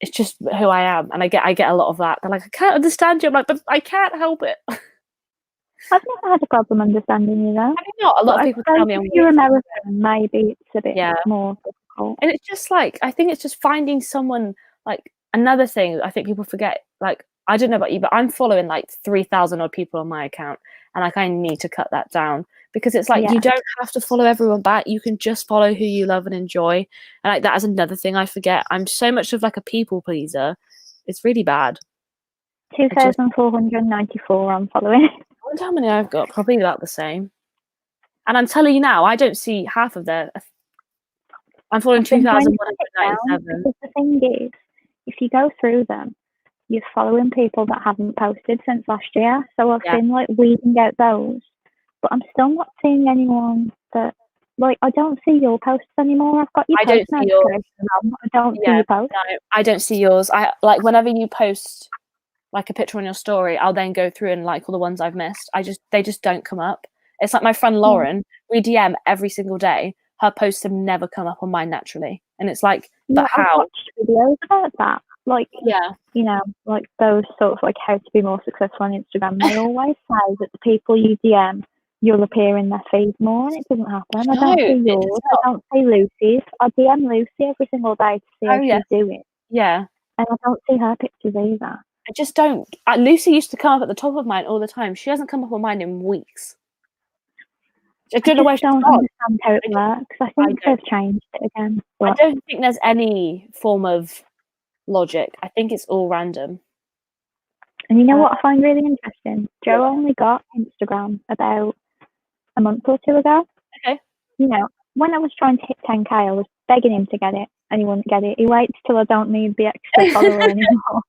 it's just who I am, and I get a lot of that. They're like, I can't understand you. I'm like, but I can't help it. I've never had a problem understanding you, though. I mean, not a lot of people tell me I'm you're American. Maybe it's a bit more difficult. And it's just like, I think it's just finding someone. Like, another thing I think people forget. Like, I don't know about you, but I'm following like 3,000 odd people on my account, and like I need to cut that down, because it's like you don't have to follow everyone back. You can just follow who you love and enjoy. And like that is another thing I forget. I'm so much of like a people pleaser. It's really bad. 2,494 I'm following. I wonder how many I've got. Probably about the same. And I'm telling you now, I don't see half of their. I'm following 2,197. The thing is, if you go through them, you're following people that haven't posted since last year. So I've been like weeding out those, but I'm still not seeing anyone that, like, I don't see your posts anymore. I've got your post notifications on, but I don't see your posts. No, I don't see yours. I like whenever you post like a picture on your story, I'll then go through and like all the ones I've missed. They just don't come up. It's like my friend Lauren, we DM every single day. Her posts have never come up on mine naturally. And it's like, but how? I've watched videos about that. Like, you know, like those sort of like how to be more successful on Instagram. They always say that the people you DM, you'll appear in their feed more, and it doesn't happen. I don't see yours. I don't see Lucy's. I DM Lucy every single day to see how she's doing. Yeah. And I don't see her pictures either. I just don't. Lucy used to come up at the top of mine all the time. She hasn't come up on mine in weeks. I don't know why she don't understand how it works. I think they've changed it again. I don't think there's any form of logic. I think it's all random. And you know what I find really interesting? Joe only got Instagram about a month or two ago. Okay. You know, when I was trying to hit 10k, I was begging him to get it, and he wouldn't get it. He waits till I don't need the extra follower anymore.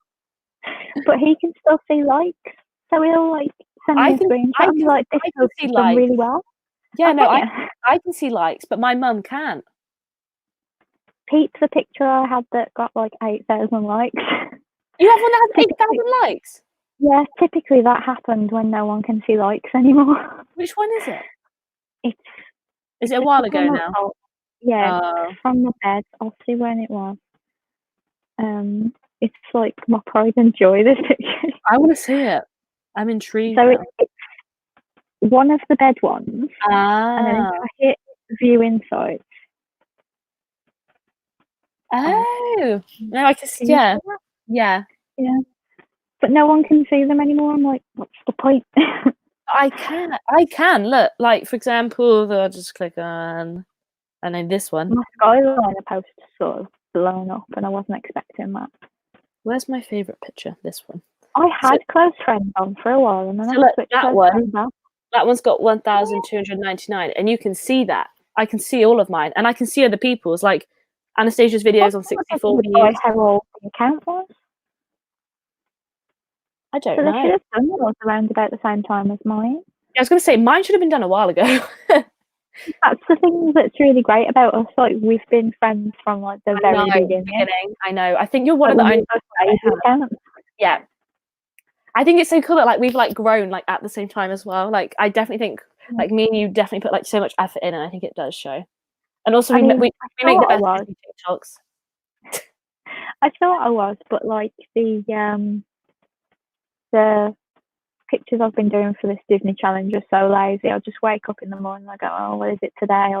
But he can still see likes, so he'll like send me a screenshot and be like, "This post is done really well." Yeah, no, I can see likes, but my mum can't. Pete's the picture I had that got like 8,000 likes. You have one that has 8,000 likes? Yeah, typically that happened when no one can see likes anymore. Which one is it? Is it a while ago now? Yeah, from the bed. I'll see when it was. It's like my pride and joy, this picture. I want to see it. I'm intrigued. So it's one of the bed ones, and then if I hit view insights. Oh, no, I can see. Yeah. But no one can see them anymore. I'm like, what's the point? I can look. Like, for example, I'll just click on, and then this one. My skyline post sort of blown up, and I wasn't expecting that. Where's my favorite picture? This one. I had close friends on for a while, and then I switched that one. That one's got 1,299, and you can see that. I can see all of mine, and I can see other people's. Like Anastasia's videos on 64 views. How old the account was? I don't know. They should have done yours around about the same time as mine. I was going to say mine should have been done a while ago. That's the thing that's really great about us. Like, we've been friends from like the very beginning. I know. I think you're one of the only. Yeah. I think it's so cool that like we've like grown like at the same time as well. Like I definitely think like me and you definitely put like so much effort in, and I think it does show. And also we make the best TikToks. I thought I was, but like the pictures I've been doing for this Disney challenge are so lazy. I'll just wake up in the morning and I go, oh, what is it today?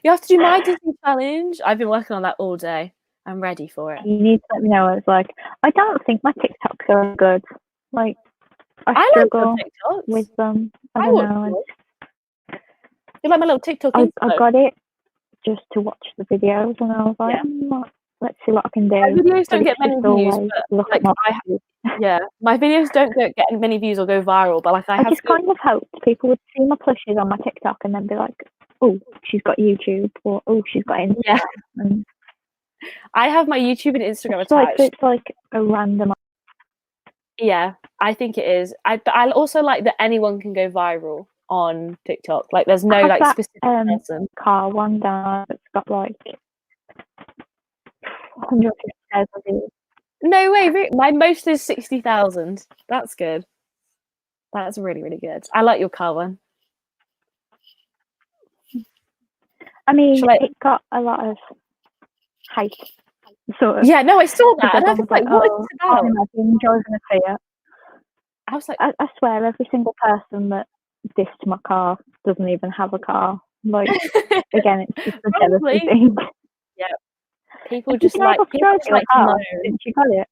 You have to do my Disney challenge. I've been working on that all day. I'm ready for it. You need to let me know. It's like, I don't think my TikToks are good. Like, I struggle with them. I don't know. You like my little TikTok? I got it just to watch the videos, and I was like, let's see what I can do. My videos don't get many views, but like, my videos don't get many views or go viral. But like, I just kind of hoped people would see my plushes on my TikTok and then be like, oh, she's got YouTube, or oh, she's got Instagram. Yeah. And I have my YouTube and Instagram attached. It's like a random. Yeah, I think it is. I also like that anyone can go viral on TikTok. Like, there's no like specific person. Car one down that's got like 150,000 views. No way! My most is 60,000. That's good. That's really, really good. I like your car one. I mean, it got a lot of hype. Sort of. Yeah, no, I saw that. And I was like, what is this about? I'm driving a Fiat. I was like, I swear, every single person that dissed my car doesn't even have a car. Like, again, it's just a jealousy thing. Yeah. People just like to know. Since you got it?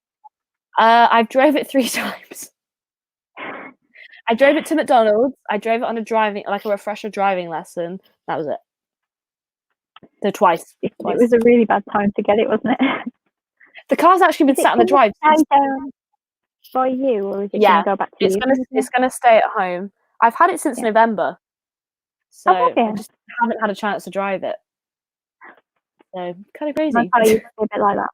I've drove it 3 times. I drove it to McDonald's. I drove it on a refresher driving lesson. That was it. So twice. It was a really bad time to get it, wasn't it? The car's actually been sat on the drive. By you, or is it going to go back to you? It's going to stay at home. I've had it since November, so I just haven't had a chance to drive it. So kind of crazy. My car used to be a bit like that.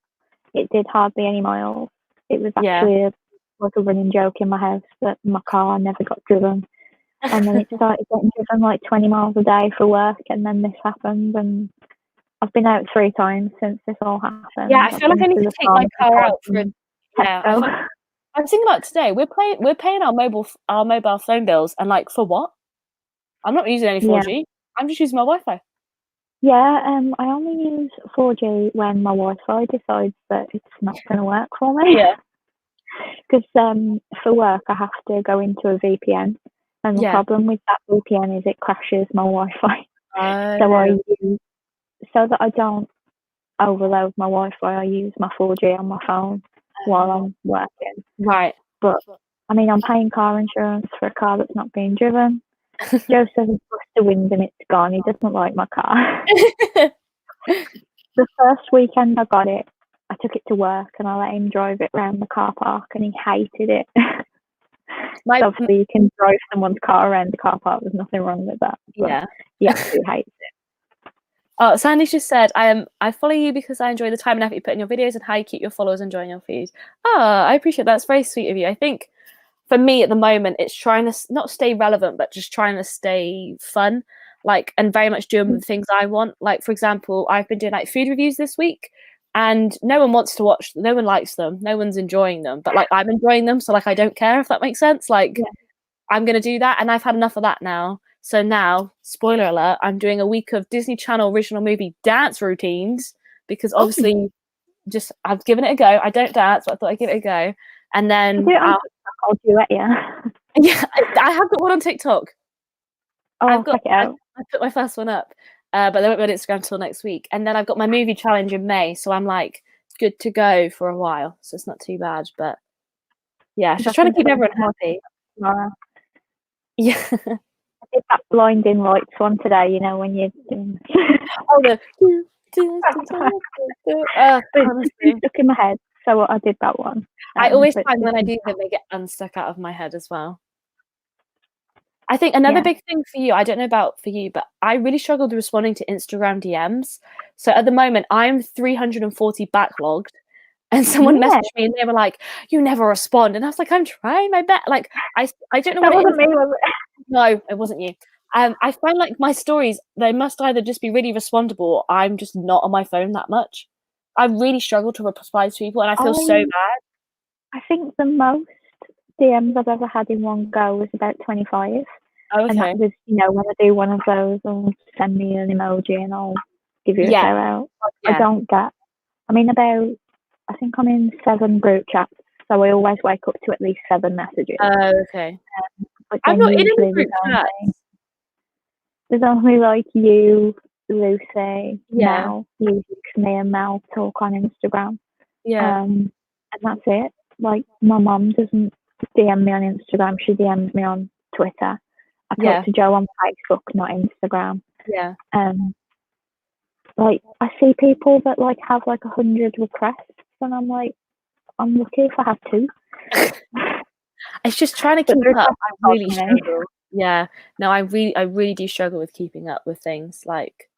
It did hardly any miles. It was actually like a running joke in my house that my car never got driven. And then it started getting driven like 20 miles a day for work, and then this happened, and I've been out 3 times since this all happened. Yeah, I feel like I need to take my car out for I'm thinking about today. We're paying our mobile phone bills, and like for what? I'm not using any 4G. I'm just using my Wi-Fi. Yeah, I only use 4G when my Wi-Fi decides that it's not going to work for me. Yeah. Because for work I have to go into a VPN, and the problem with that VPN is it crashes my Wi-Fi. So that I don't overload my Wi-Fi, I use my 4G on my phone while I'm working. Right. But I mean, I'm paying car insurance for a car that's not being driven. Joe says it's pushed the wind and it's gone. He doesn't like my car. The first weekend I got it, I took it to work and I let him drive it around the car park, and he hated it. Obviously, you can drive someone's car around the car park. There's nothing wrong with that. Yeah. He absolutely hates it. Oh, Sandy's just said, I follow you because I enjoy the time and effort you put in your videos and how you keep your followers enjoying your feed. Oh, I appreciate that. That's very sweet of you. I think for me at the moment, it's trying to not stay relevant, but just trying to stay fun, like, and very much doing the things I want. Like, for example, I've been doing like food reviews this week, and no one wants to watch, no one likes them, no one's enjoying them, but like I'm enjoying them, so like I don't care, if that makes sense. Like I'm gonna do that, and I've had enough of that now. So now, spoiler alert, I'm doing a week of Disney Channel original movie dance routines because obviously I've given it a go. I don't dance, but I thought I'd give it a go. And then I'll do it, yeah. Yeah, I have got one on TikTok. Check it out. I put my first one up, but they won't be on Instagram until next week. And then I've got my movie challenge in May, so I'm like good to go for a while. So it's not too bad, but yeah, just trying to keep everyone happy. Yeah. I did that blinding lights one today, you know, when you're doing honestly. Stuck in my head, so I did that one. I always find when I do them, they get unstuck out of my head as well. I think another big thing for you, I don't know about for you, but I really struggled with responding to Instagram DMs. So at the moment, I'm 340 backlogged, and someone messaged me and they were like, "You never respond," and I was like, "I'm trying my best." Like I don't know what it wasn't me, was it? No, it wasn't you. I find like my stories, they must either just be really respondable, or I'm just not on my phone that much. I really struggle to reply to people, and I feel so bad. I think the most DMs I've ever had in one go was about 25. Oh, okay. And that was, you know, when I do one of those, send me an emoji and I'll give you a shout out. I don't get, I think I'm in 7 group chats, so I always wake up to at least 7 messages. Oh, okay. I'm not in any group chats. There's only like you, Lucy, Mel, usually me and Mel talk on Instagram. Yeah. And that's it. Like, my mum doesn't DM me on Instagram, she DMs me on Twitter. I talk to Joe on Facebook, not Instagram. Yeah. Like, I see people that like have like 100 requests, and I'm like, I'm lucky if I have 2. It's just trying to keep up. I really struggle. Yeah. No, I really do struggle with keeping up with things. Like,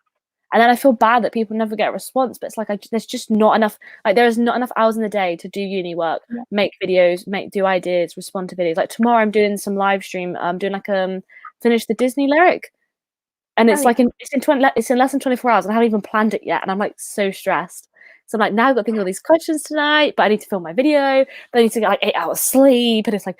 and then I feel bad that people never get a response, but it's like there's just not enough. Like, there is not enough hours in the day to do uni work, make videos, do ideas, respond to videos. Like tomorrow, I'm doing some live stream. I'm doing like finish the Disney lyric, and it's it's in less than 24 hours, and I haven't even planned it yet, and I'm like so stressed. So I'm like, now I've got to think of all these questions tonight, but I need to film my video, but I need to get like 8 hours sleep, and it's like,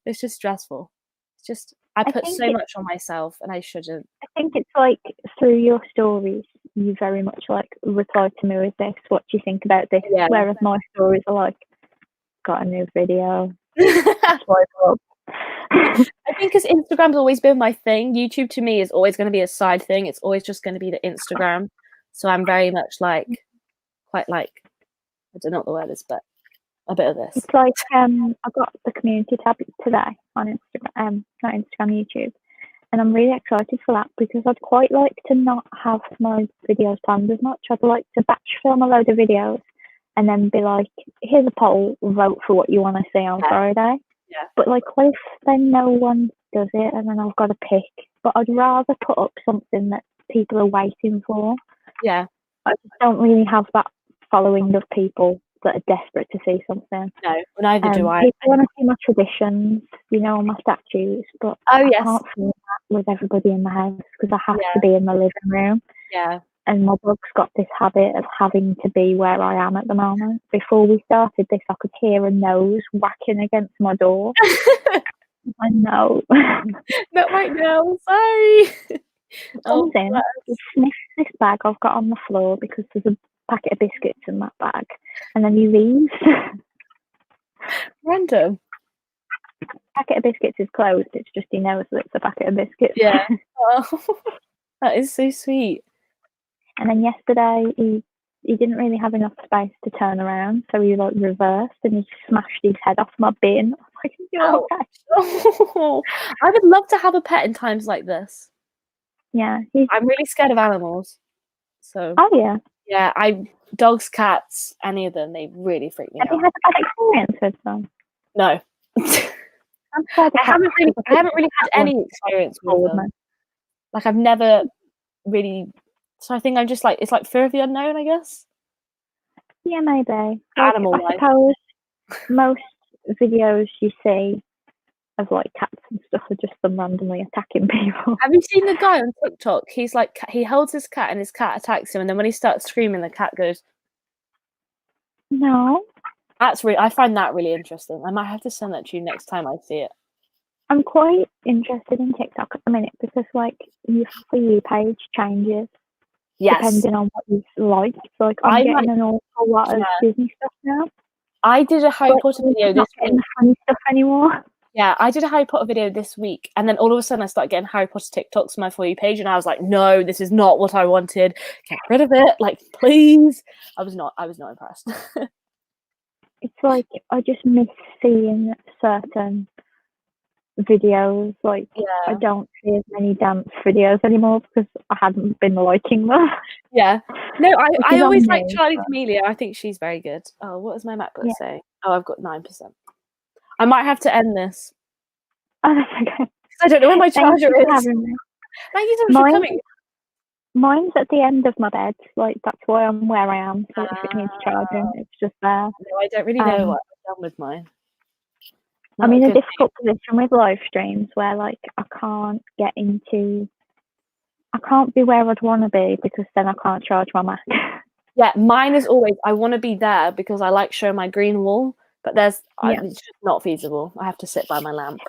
it's just stressful. It's just, I put so much on myself, and I shouldn't. I think it's like through your stories, you very much like reply to me with this. What do you think about this? Yeah. Whereas my stories are like, got a new video. I think because Instagram's always been my thing. YouTube to me is always going to be a side thing. It's always just going to be the Instagram. So I'm very much like, quite like, I don't know what the word is, but a bit of this. It's like I got the community tab today on Instagram, not Instagram, YouTube, and I'm really excited for that because I'd quite like to not have my videos planned as much. I'd like to batch film a load of videos and then be like, here's a poll, vote for what you want to see on Friday. Yeah. But like, what if then no one does it and then I've got to pick? But I'd rather put up something that people are waiting for. Yeah. I just don't really have that following of people that are desperate to see something. No, neither do I. People want to see my traditions, you know, my statues, but I can't film that with everybody in the house because I have to be in the living room. Yeah. And my dog's got this habit of having to be where I am at the moment. Before we started this, I could hear a nose whacking against my door. I know. Not right now, sorry. He sniffs this bag I've got on the floor because there's a packet of biscuits in that bag, and then he leaves. Random. Packet of biscuits is closed. It's just he knows that it's a packet of biscuits. Yeah. Oh, that is so sweet. And then yesterday he didn't really have enough space to turn around, so he like reversed and he smashed his head off my bin. I was like, you're okay. Oh, I would love to have a pet in times like this. Yeah, I'm really scared of animals. So. Oh yeah. Yeah, dogs, cats, any of them, they really freak me out. Have you had a bad experience with them? No. I haven't really had any experience with them. Like, I've never really. So I think I'm just like, it's like fear of the unknown, I guess. Yeah, maybe. Animal I suppose most videos you see of like cats and stuff are just them randomly attacking people. Have you seen the guy on TikTok? He's like, he holds his cat and his cat attacks him, and then when he starts screaming, the cat goes. No. I find that really interesting. I might have to send that to you next time I see it. I'm quite interested in TikTok at the minute because, like, your For You page changes depending on what you like. So, like, I'm getting an awful lot of Disney stuff now. I did a Harry Potter video this week. Not getting the funny stuff anymore. Yeah, I did a Harry Potter video this week, and then all of a sudden I started getting Harry Potter TikToks on my For You page, and I was like, no, this is not what I wanted. Get rid of it, like, please. I was not impressed. It's like I just miss seeing certain videos. Like, I don't see as many dance videos anymore because I haven't been liking them. Yeah. No, I always like Charlie D'Amelio. I think she's very good. Oh, what does my MacBook say? Oh, I've got 9%. I might have to end this. Oh, that's okay. I don't know where my charger is. Thank you so much for coming. Mine's at the end of my bed. Like, that's why I'm where I am. So if it needs charging, it's just there. No, I don't really know what I've done with mine. I'm in a difficult position with live streams where, like, I can't be where I'd want to be because then I can't charge my Mac. Yeah, mine is always, I want to be there because I like showing my green wall, but it's just not feasible. I have to sit by my lamp.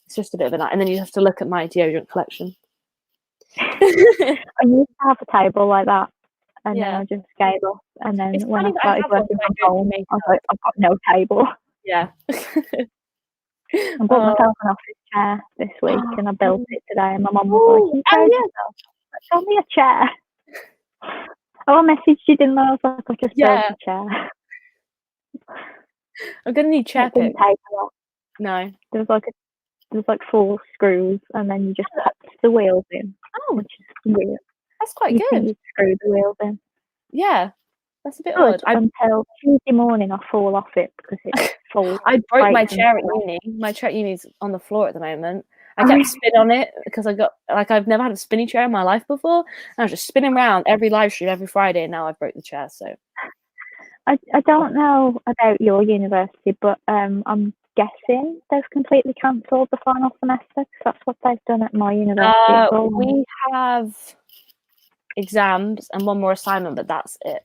It's just a bit of a night. And then you have to look at my deodorant collection. I used to have a table like that, and then I just gave up. And then when I started working from home, I was like, I've got no table. Yeah. I bought myself an office chair this week, and I built it today. And my mum was like, "Show me a chair." Oh, I messaged you, didn't I? I was like, I just built a chair. I'm gonna need chair pick. Didn't take a lot. No, there was like 4 screws, and then you just popped the wheels in. Oh, which is weird. That's quite good. You screw the wheels in. Yeah, that's a bit odd. Until Tuesday morning, I fall off it because it's full. I broke my chair at uni. My chair at uni is on the floor at the moment. I kept spinning on it because I've never had a spinny chair in my life before. And I was just spinning around every live stream every Friday, and now I've broke the chair. So I don't know about your university, but I'm guessing they've completely cancelled the final semester because that's what they've done at my university. We have exams and one more assignment, but that's it.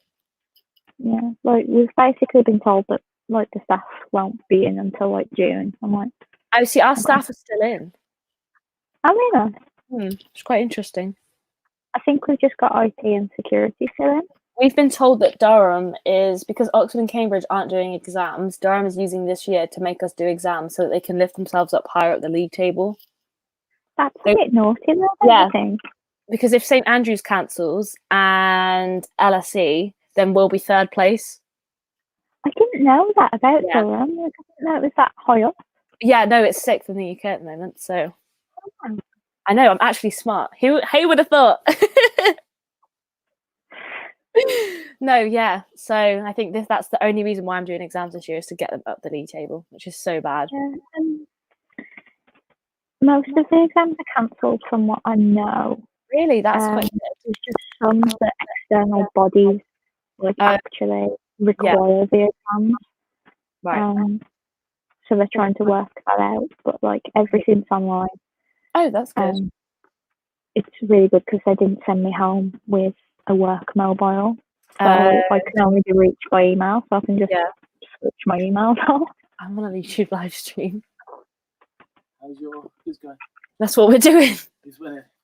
Yeah, like we've basically been told that like the staff won't be in until like June. I'm like, oh, see, our staff are still in. Oh, really? It's quite interesting. I think we've just got IT and security still in. We've been told that Durham is, because Oxford and Cambridge aren't doing exams, Durham is using this year to make us do exams so that they can lift themselves up higher up the league table. That's a bit naughty, though, I think. Because if St Andrews cancels and LSE, then we'll be 3rd place. I didn't know that about Durham. I didn't know it was that high up. Yeah, no, it's 6th in the UK at the moment, so... I know, I'm actually smart. Who would have thought? No, yeah. So I think that's the only reason why I'm doing exams this year is to get them up the league table, which is so bad. Most of the exams are cancelled from what I know. Really? That's quite good. There's just some that external bodies actually require the exams. Right. So they're trying to work that out, but like everything's online. Oh, that's good. It's really good because they didn't send me home with a work mobile. So I can only be reached by email, so I can just switch my emails off. I'm on a YouTube live stream. How's your quiz going? That's what we're doing.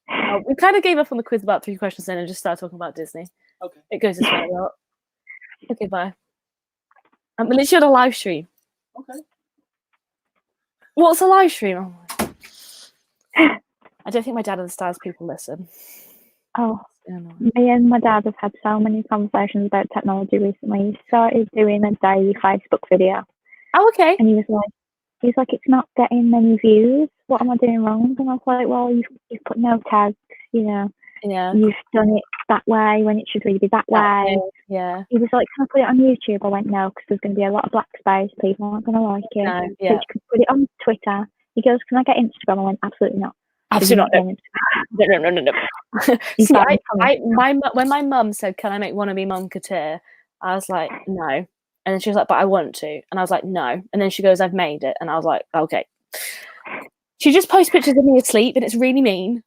Oh, we kind of gave up on the quiz about 3 questions then and just started talking about Disney. Okay. It goes this way a lot. Okay, bye. I'm literally on a live stream. Okay. What's a live stream? Oh my God. I don't think my dad understands people listen. Oh, me and my dad have had so many conversations about technology recently. He started doing a daily Facebook video. Oh, okay. And he was like, it's not getting many views. What am I doing wrong? And I was like, well, you've put no tags, you know. Yeah. You've done it that way when it should really be that way. Yeah. He was like, can I put it on YouTube? I went, no, because there's going to be a lot of black space. People aren't going to like it. No, so you can put it on Twitter. He goes, can I get Instagram? I went, absolutely not. Absolutely not. No. See, when my mum said, can I make Wannabe Mum Couture? I was like, no. And then she was like, but I want to. And I was like, no. And then she goes, I've made it. And I was like, okay. She just posts pictures of me asleep and it's really mean.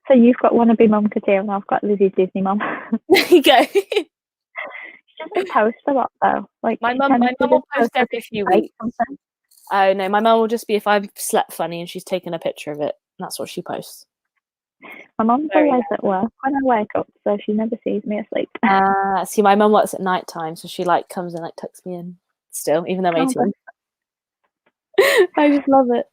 So you've got Wannabe Mum Couture and I've got Lizzie's Disney Mum. There you go. She doesn't post a lot though. Like my mum will post every few weeks. Oh no, my mum will just be if I've slept funny and she's taken a picture of it. That's what she posts. My mum's Very always at work when I wake up, so she never sees me asleep. See, my mum works at night time, so she like comes and like tucks me in still, even though I'm 18. I just love it.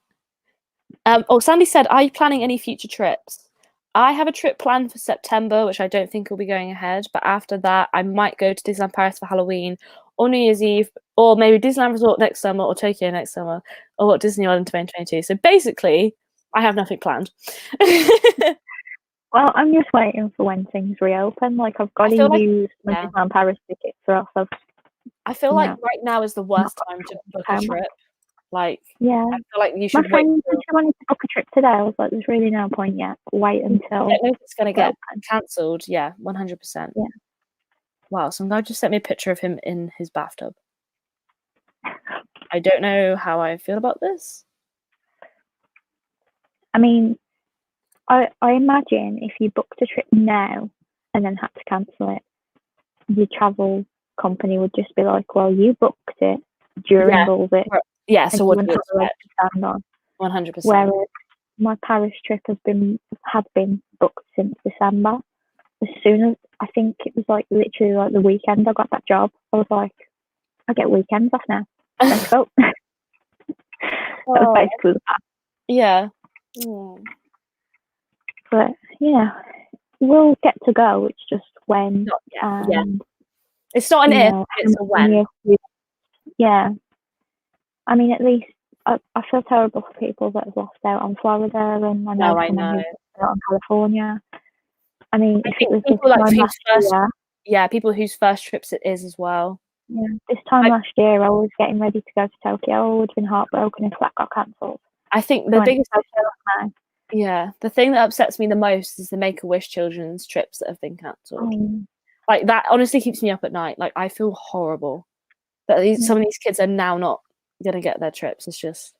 Sandy said, are you planning any future trips? I have a trip planned for September, which I don't think will be going ahead. But after that, I might go to Disneyland Paris for Halloween or New Year's Eve, or maybe Disneyland Resort next summer, or Tokyo next summer, or Disney World in 2022. So basically, I have nothing planned. Well, I'm just waiting for when things reopen. Like, I've got to use my Disneyland Paris tickets, or else I feel like right now is the worst time to book a trip. Like, yeah, I feel like you should my friend said she wanted to book a trip today. I was like, there's really no point yet. Wait until. I don't know if it's going to get cancelled. Yeah, 100%. Yeah. Wow, some guy just sent me a picture of him in his bathtub. I don't know how I feel about this. I mean, I imagine if you booked a trip now and then had to cancel it, your travel company would just be like, well, you booked it during all this. Yeah, so what do you expect? 100%. Whereas my Paris trip had been booked since December. As soon as, I think it was like literally like the weekend I got that job, I was like, I get weekends off now. Let's go. That was basically the plan. Yeah. But yeah, we'll get to go. It's just when. It's not an if, it's a when. Yeah. I mean, at least I feel terrible for people that have lost out on Florida, and I know someone who's lost out on California. I mean, if it was this time last year, people whose first trips it is as well. Yeah, this time last year, I was getting ready to go to Tokyo. I would have been heartbroken if that got cancelled. I think the biggest the thing that upsets me the most is the Make-A-Wish children's trips that have been cancelled. Like, that honestly keeps me up at night. Like, I feel horrible that some of these kids are now not gonna get their trips. It's just,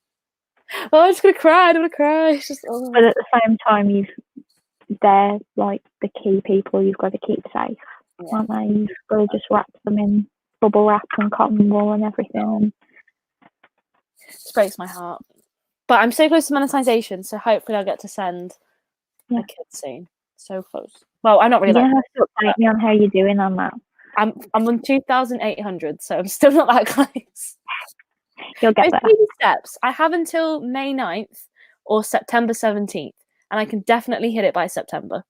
I'm just gonna cry. I'm gonna cry. It's just, But at the same time, they're like the key people you've got to keep safe, aren't they? You've got to just wrap them in bubble wrap and cotton wool and everything. It breaks my heart. But I'm so close to monetization, so hopefully I'll get to send a kid soon. So close. Well, I'm not really. You have to update me on how you're doing on that. I'm on 2,800, so I'm still not that close. You'll get there. Baby steps. I have until May 9th or September 17th, and I can definitely hit it by September.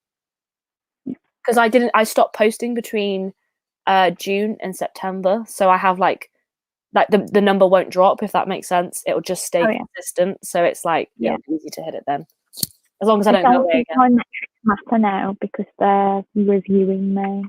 Because I stopped posting between June and September, so I have like the number won't drop, if that makes sense. It'll just stay consistent, so it's like easy to hit it then, as long as I don't go away again. My metrics matter now because they're reviewing me,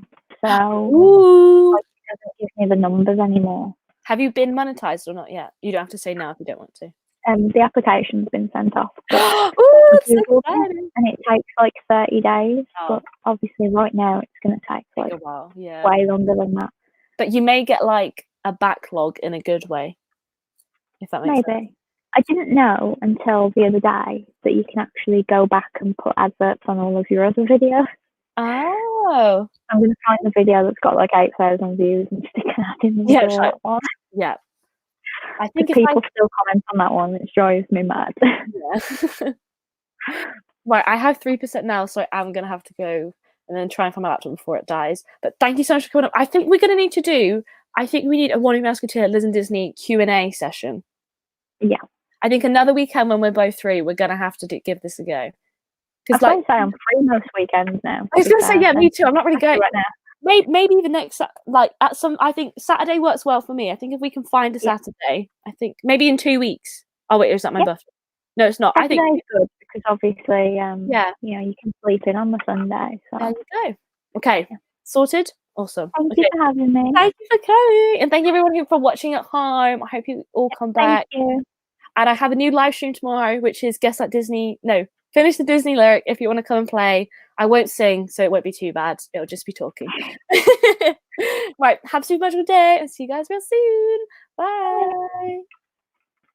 so it doesn't give me the numbers anymore. Have you been monetized or not yet? You don't have to say now if you don't want to. The application's been sent off. Ooh, that's so exciting. And it takes like 30 days, but obviously right now it's going to take like a while, way longer than that. But you may get like a backlog in a good way, if that makes sense. I didn't know until the other day that you can actually go back and put adverts on all of your other videos. Oh. I'm going to find the video that's got like 8,000 views and stick an ad in the middle of that one. Yeah. I think people still comment on that one. It drives me mad. Yeah. Right, I have 3% now, so I'm going to have to go and then try and find my laptop before it dies. But thank you so much for coming up. I think we need a Warning Musketeer Liz and Disney Q&A session. Yeah. I think another weekend when we're both free, we're going to have to give this a go. Because I say I'm free most weekends now. I was going to say, me too. I'm not really going right now. Maybe even next, I think Saturday works well for me. I think if we can find a Saturday, I think maybe in 2 weeks. Oh wait, is that my birthday? No, it's not. Saturday's I think good because obviously, you can sleep in on the Sunday. So. There you go. Okay, sorted. Awesome. Thank you for having me. Thank you for coming, and thank you everyone for watching at home. I hope you all come back. Thank you. And I have a new live stream tomorrow, which is Finish the Disney lyric if you want to come and play. I won't sing, so it won't be too bad. It'll just be talking. Right, have a super magical day and see you guys real soon. Bye.